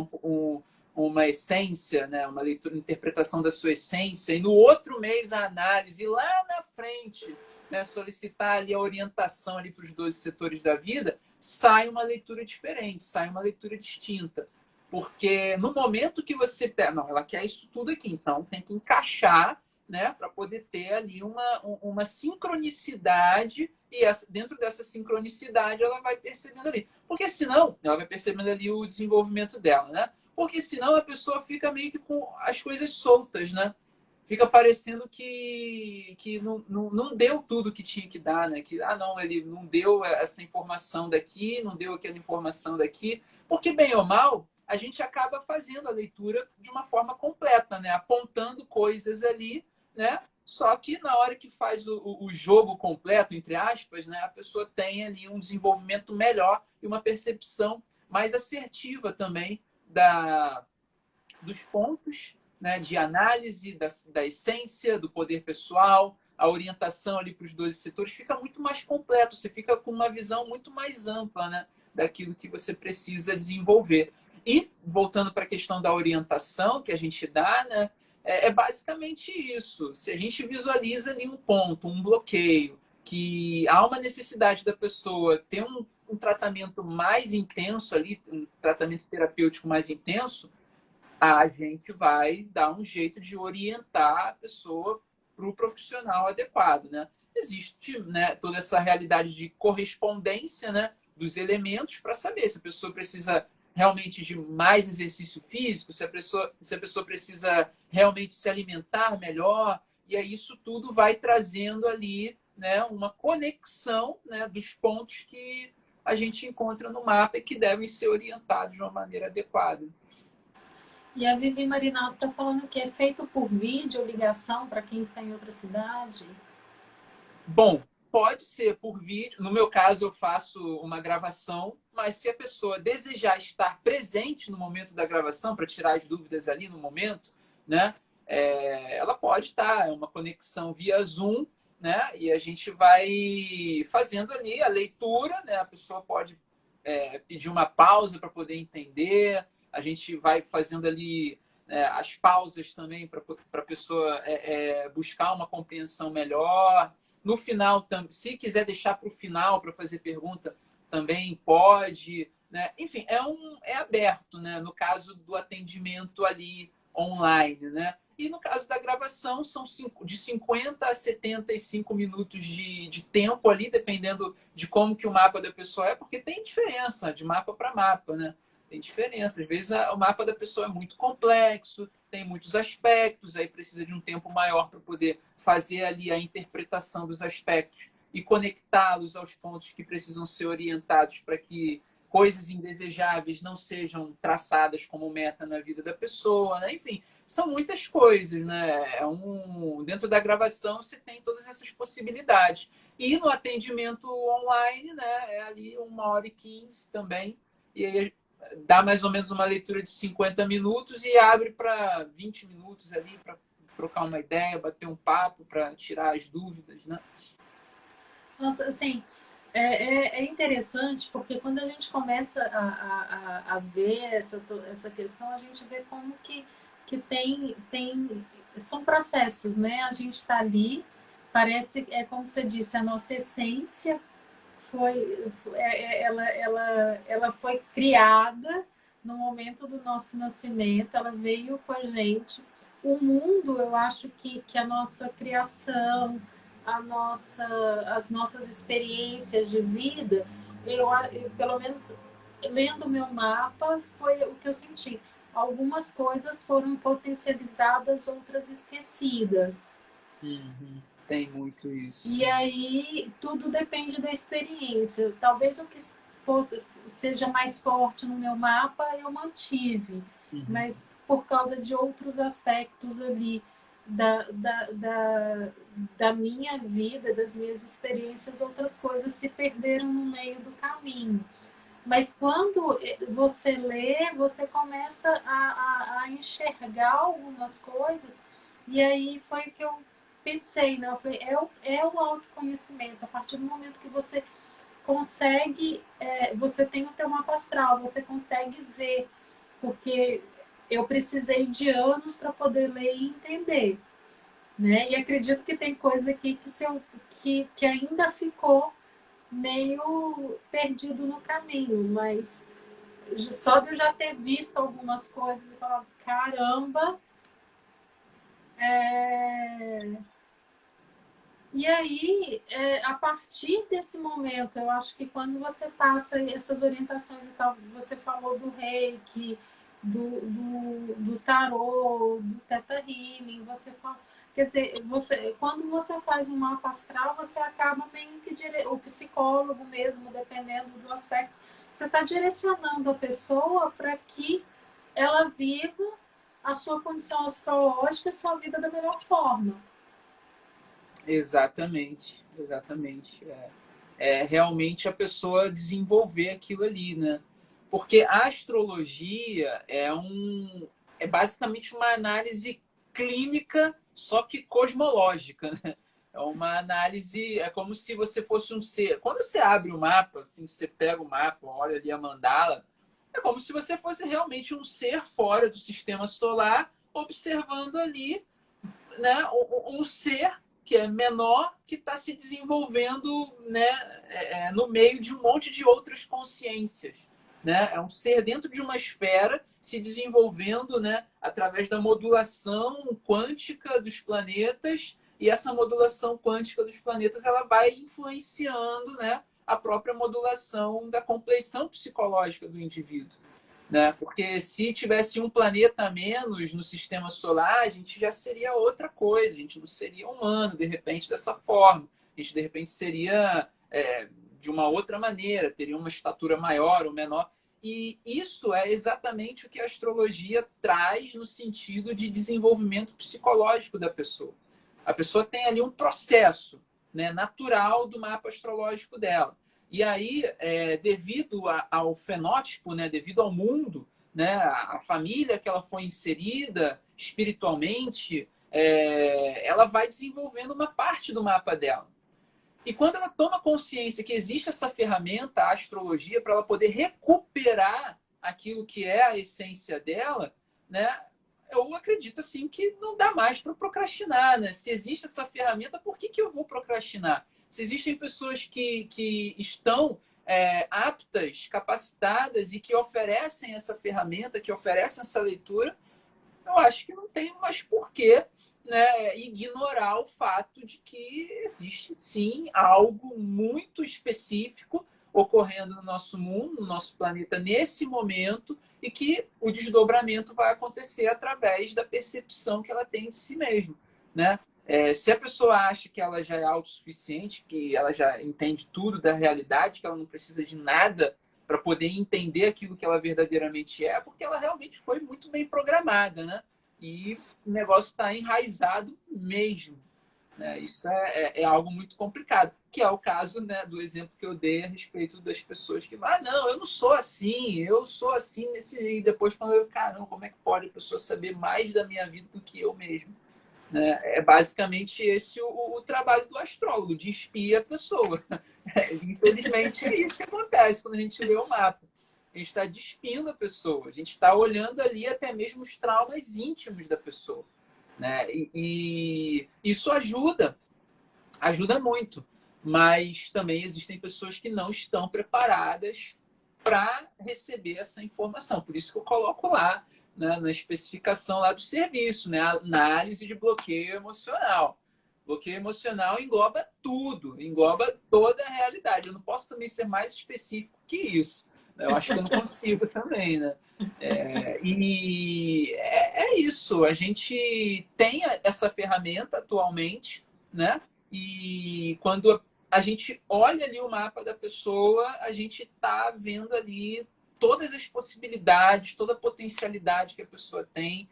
uma essência, né, uma leitura, interpretação da sua essência, e no outro mês a análise, e lá na frente, né, solicitar ali a orientação ali para os 12 setores da vida, sai uma leitura diferente, sai uma leitura distinta. Porque no momento que você pega, não, ela quer isso tudo aqui, então tem que encaixar, né, para poder ter ali uma sincronicidade e dentro dessa sincronicidade ela vai percebendo ali. Porque senão, ela vai percebendo ali o desenvolvimento dela, né? Porque senão a pessoa fica meio que com as coisas soltas, né? Fica parecendo que não deu tudo que tinha que dar, né? Que, não, ele não deu essa informação daqui, não deu aquela informação daqui. Porque, bem ou mal, a gente acaba fazendo a leitura de uma forma completa, né? Apontando coisas ali, né? Só que na hora que faz o jogo completo, entre aspas, né, a pessoa tem ali um desenvolvimento melhor e uma percepção mais assertiva também dos pontos, né, de análise da essência, do poder pessoal, a orientação ali para os 12 setores fica muito mais completo, você fica com uma visão muito mais ampla, né, daquilo que você precisa desenvolver. E, voltando para a questão da orientação que a gente dá, né, é basicamente isso. Se a gente visualiza ali um ponto, um bloqueio, que há uma necessidade da pessoa ter um tratamento mais intenso ali, um tratamento terapêutico mais intenso, a gente vai dar um jeito de orientar a pessoa para o profissional adequado, né? Existe, né, toda essa realidade de correspondência, né, dos elementos para saber se a pessoa precisa realmente de mais exercício físico, se a pessoa precisa realmente se alimentar melhor, e aí isso tudo vai trazendo ali, né, uma conexão, né, dos pontos que a gente encontra no mapa e que devem ser orientados de uma maneira adequada. E a Vivi Marinato está falando que é feito por vídeo, ligação para quem está em outra cidade. Bom, pode ser por vídeo. No meu caso, eu faço uma gravação, mas se a pessoa desejar estar presente no momento da gravação, para tirar as dúvidas ali no momento, né? Ela pode estar, é uma conexão via Zoom, né? E a gente vai fazendo ali a leitura, né? A pessoa pode pedir uma pausa para poder entender, a gente vai fazendo ali as pausas também para a pessoa buscar uma compreensão melhor. No final, se quiser deixar para o final para fazer pergunta, também pode. Né? Enfim, é aberto, né? No caso do atendimento ali online. Né? E no caso da gravação, são de 50 a 75 minutos de tempo ali, dependendo de como que o mapa da pessoa é, porque tem diferença de mapa para mapa, né? Tem diferença. Às vezes o mapa da pessoa é muito complexo, tem muitos aspectos, aí precisa de um tempo maior para poder fazer ali a interpretação dos aspectos e conectá-los aos pontos que precisam ser orientados para que coisas indesejáveis não sejam traçadas como meta na vida da pessoa, né? Enfim, são muitas coisas, né? Dentro da gravação você tem todas essas possibilidades. E no atendimento online, né? É ali 1h15 também. E aí dá mais ou menos uma leitura de 50 minutos e abre para 20 minutos ali para trocar uma ideia, bater um papo, para tirar as dúvidas, né? Nossa, assim, é interessante porque quando a gente começa a ver essa questão, a gente vê como que são processos, né? A gente está ali, parece, como você disse, a nossa essência ela foi criada no momento do nosso nascimento, ela veio com a gente. O mundo, eu acho que a nossa criação, as nossas experiências de vida, pelo menos lendo o meu mapa, foi o que eu senti. Algumas coisas foram potencializadas, outras esquecidas. Uhum. Tem muito isso. E aí tudo depende da experiência. Talvez o que seja mais forte no meu mapa eu mantive, mas por causa de outros aspectos ali da minha vida, das minhas experiências, outras coisas se perderam no meio do caminho. Mas quando você lê, você começa a enxergar algumas coisas, e aí foi que eu pensei, né? Eu falei, é o autoconhecimento. A partir do momento que você consegue, você tem o teu mapa astral, você consegue ver, porque eu precisei de anos para poder ler e entender, né? E acredito que tem coisa aqui que ainda ficou meio perdido no caminho, mas só de eu já ter visto algumas coisas e falar, caramba, E aí, a partir desse momento, eu acho que quando você passa essas orientações e tal, você falou do reiki, do tarô, do teta healing, você fala, quer dizer, quando você faz um mapa astral, você acaba meio que o psicólogo mesmo, dependendo do aspecto, você está direcionando a pessoa para que ela viva a sua condição astrológica e sua vida da melhor forma. Exatamente, exatamente. Realmente a pessoa desenvolver aquilo ali, né? Porque a astrologia é basicamente uma análise clínica, só que cosmológica, né? É uma análise, é como se você fosse um ser. Quando você abre o mapa, assim, você pega o mapa, olha ali a mandala, É como se você fosse realmente um ser fora do sistema solar, observando ali, né, um ser que é menor, que está se desenvolvendo, né, no meio de um monte de outras consciências. Né? É um ser dentro de uma esfera se desenvolvendo, né, através da modulação quântica dos planetas, e essa modulação quântica dos planetas ela vai influenciando, né, a própria modulação da compleição psicológica do indivíduo. Né? Porque se tivesse um planeta a menos no sistema solar, a gente já seria outra coisa, a gente não seria humano, de repente, dessa forma. A gente, de repente, seria de uma outra maneira, teria uma estatura maior ou menor. E isso é exatamente o que a astrologia traz no sentido de desenvolvimento psicológico da pessoa. A pessoa tem ali um processo, né, natural do mapa astrológico dela. E aí, devido ao fenótipo, né, devido ao mundo, né, a família que ela foi inserida espiritualmente, ela vai desenvolvendo uma parte do mapa dela. E quando ela toma consciência que existe essa ferramenta, a astrologia, para ela poder recuperar aquilo que é a essência dela, né, eu acredito assim que não dá mais para procrastinar. Né? Se existe essa ferramenta, por que eu vou procrastinar? Se existem pessoas que estão aptas, capacitadas e que oferecem essa ferramenta, que oferecem essa leitura, eu acho que não tem mais porquê, né, ignorar o fato de que existe sim algo muito específico ocorrendo no nosso mundo, no nosso planeta nesse momento, e que o desdobramento vai acontecer através da percepção que ela tem de si mesma, né? Se a pessoa acha que ela já é autossuficiente, que ela já entende tudo da realidade, que ela não precisa de nada para poder entender aquilo que ela verdadeiramente é, porque ela realmente foi muito bem programada, né? E o negócio está enraizado mesmo. Né? Isso é algo muito complicado, que é o caso, né, do exemplo que eu dei a respeito das pessoas que não, eu não sou assim, eu sou assim nesse jeito. E depois quando eu, caramba, como é que pode a pessoa saber mais da minha vida do que eu mesmo? Né? É basicamente esse o trabalho do astrólogo, de espiar a pessoa. Infelizmente é isso que acontece quando a gente lê o mapa. A gente está despindo a pessoa, a gente está olhando ali até mesmo os traumas íntimos da pessoa. Né? E isso ajuda muito. Mas também existem pessoas que não estão preparadas para receber essa informação. Por isso que eu coloco lá, né, na especificação lá do serviço, né, a análise de bloqueio emocional. Bloqueio emocional engloba tudo, engloba toda a realidade. Eu não posso também ser mais específico que isso. Eu acho que eu não consigo também, né? E é isso. A gente tem essa ferramenta atualmente, né? E quando a gente olha ali o mapa da pessoa, a gente está vendo ali todas as possibilidades, toda a potencialidade que a pessoa tem,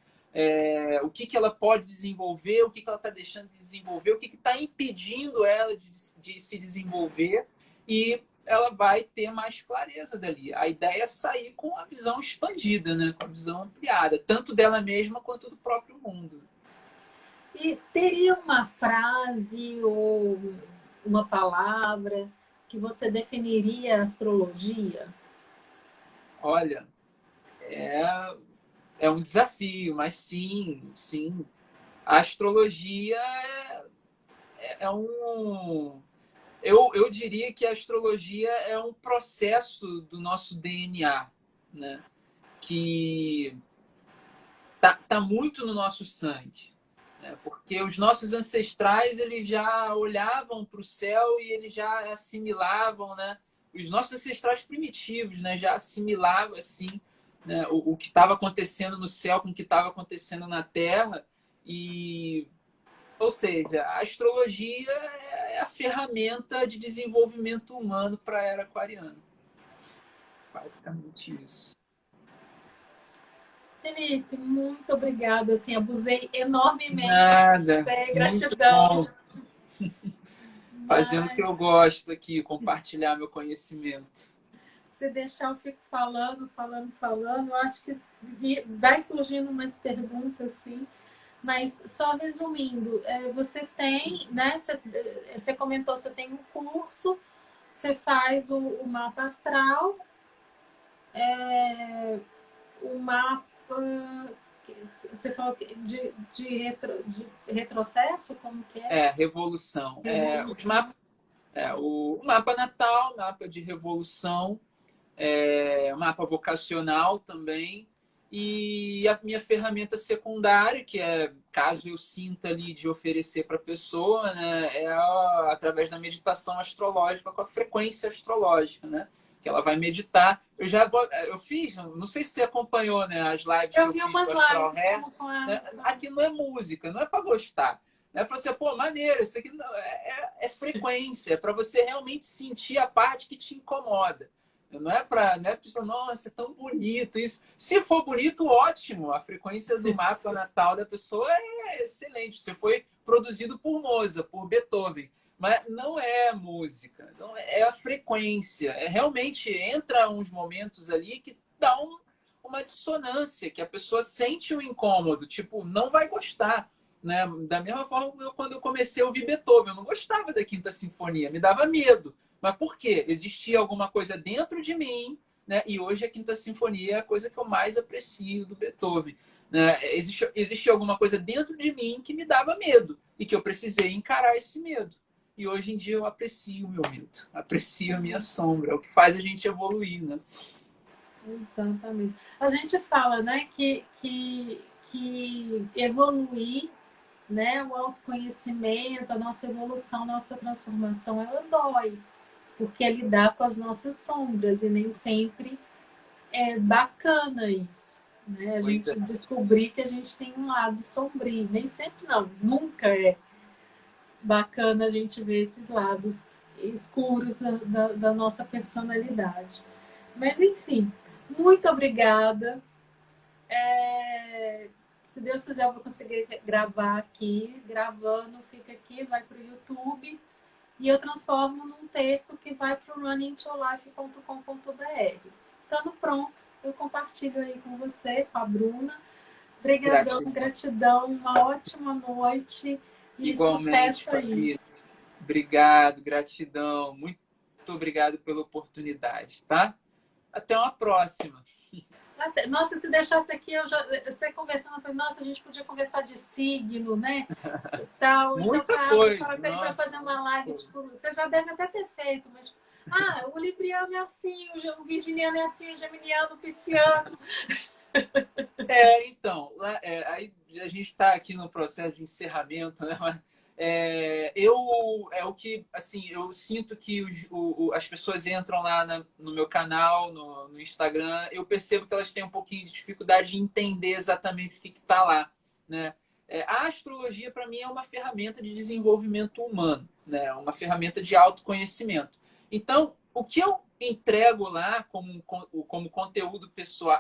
o que ela pode desenvolver, o que ela está deixando de desenvolver, o que está impedindo ela de se desenvolver, e ela vai ter mais clareza dali. A ideia é sair com a visão expandida, né? Com a visão ampliada, tanto dela mesma quanto do próprio mundo. E teria uma frase ou uma palavra que você definiria a astrologia? Olha, é um desafio, mas sim, sim. A astrologia é um. Eu diria que a astrologia é um processo do nosso DNA, né? Que tá muito no nosso sangue. Né? Porque os nossos ancestrais eles já olhavam para o céu e eles já assimilavam, né? Os nossos ancestrais primitivos, né? Já assimilavam assim, né? O que estava acontecendo no céu com o que estava acontecendo na Terra. E, ou seja, a astrologia é a ferramenta de desenvolvimento humano para a era aquariana. Basicamente isso. Felipe, muito obrigada. Assim, abusei enormemente. Nada. Muito Gratidão. bom. Fazendo o que eu gosto aqui, compartilhar meu conhecimento. Se deixar, eu fico falando. Eu acho que vai surgindo umas perguntas, assim. Mas só resumindo, você tem, né? Você comentou, você tem um curso, você faz o mapa astral, o mapa, você falou de retrocesso, como que é? Revolução. Revolução. O mapa natal, mapa de revolução, mapa vocacional também. E a minha ferramenta secundária, que é, caso eu sinta ali de oferecer para a pessoa, né, através da meditação astrológica, com a frequência astrológica, né? Que ela vai meditar. Eu fiz, não sei se você acompanhou, né, as lives que Eu eu vi fiz umas do Astral lives Hertz, com né? Aqui não é música, não é para gostar. É para você, pô, maneiro, isso aqui não, é frequência, é para você realmente sentir a parte que te incomoda. Não é para pessoa, nossa, é tão bonito isso. Se for bonito, ótimo. A frequência do mapa natal da pessoa é excelente. Você foi produzido por Mozart, por Beethoven. Mas não é música, não é a frequência. Realmente entra uns momentos ali que dá uma dissonância, que a pessoa sente um incômodo, tipo, não vai gostar. Né? Da mesma forma, quando eu comecei a ouvir Beethoven, eu não gostava da Quinta Sinfonia, me dava medo. Mas por quê? Existia alguma coisa dentro de mim, né? E hoje a Quinta Sinfonia é a coisa que eu mais aprecio do Beethoven. Né? Existia alguma coisa dentro de mim que me dava medo e que eu precisei encarar esse medo. E hoje em dia eu aprecio o meu medo, aprecio a minha sombra, é o que faz a gente evoluir, né? Exatamente. A gente fala, né, que evoluir, né, o autoconhecimento, a nossa evolução, a nossa transformação, ela dói, porque é lidar com as nossas sombras e nem sempre é bacana isso, né? A Pois é. gente descobrir que a gente tem um lado sombrio, nem sempre não, nunca é bacana a gente ver esses lados escuros da nossa personalidade. Mas enfim, muito obrigada. Se Deus quiser, eu vou conseguir gravar aqui. Gravando, fica aqui, vai para o YouTube. E eu transformo num texto que vai para o runningtolife.com.br. Estando pronto, eu compartilho aí com você, com a Bruna. Obrigadão, gratidão, uma ótima noite e igualmente, sucesso aí. Fabi. Obrigado, gratidão. Muito obrigado pela oportunidade, tá? Até uma próxima. Nossa, se deixasse aqui, você conversando, eu falei, nossa, a gente podia conversar de signo, né? E tal. Muita então, coisa. Fala para ele para fazer uma live, tipo, você já deve até ter feito, mas o libriano é assim, o virginiano é assim, o geminiano, o pisciano. Então, aí a gente está aqui no processo de encerramento, né? O que, assim, eu sinto que as pessoas entram lá no meu canal, no Instagram, eu percebo que elas têm um pouquinho de dificuldade de entender exatamente o que está lá, né? A astrologia, para mim, é uma ferramenta de desenvolvimento humano, né? Uma ferramenta de autoconhecimento. Então, o que eu entrego lá como conteúdo pessoal,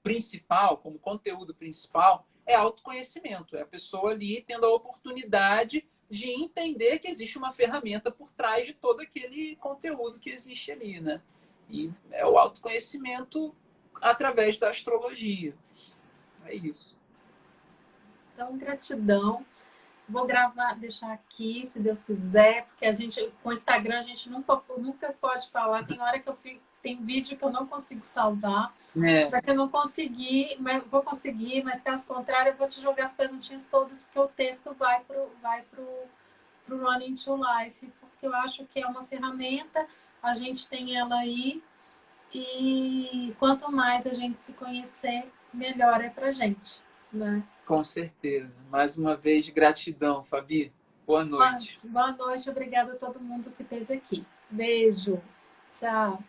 principal, como conteúdo principal, é autoconhecimento. É a pessoa ali tendo a oportunidade de entender que existe uma ferramenta por trás de todo aquele conteúdo que existe ali, né? E é o autoconhecimento através da astrologia. É isso. Então, gratidão. Vou gravar, deixar aqui, se Deus quiser, porque a gente, com o Instagram, a gente nunca pode falar. Tem hora que tem vídeo que eu não consigo salvar. Mas se eu não conseguir, vou conseguir, mas caso contrário, eu vou te jogar as perguntinhas todas, porque o texto vai pro Running to Life, porque eu acho que é uma ferramenta, a gente tem ela aí, e quanto mais a gente se conhecer, melhor é pra gente, né? Com certeza. Mais uma vez, gratidão, Fabi. Boa noite. Boa noite, obrigada a todo mundo que esteve aqui. Beijo. Tchau.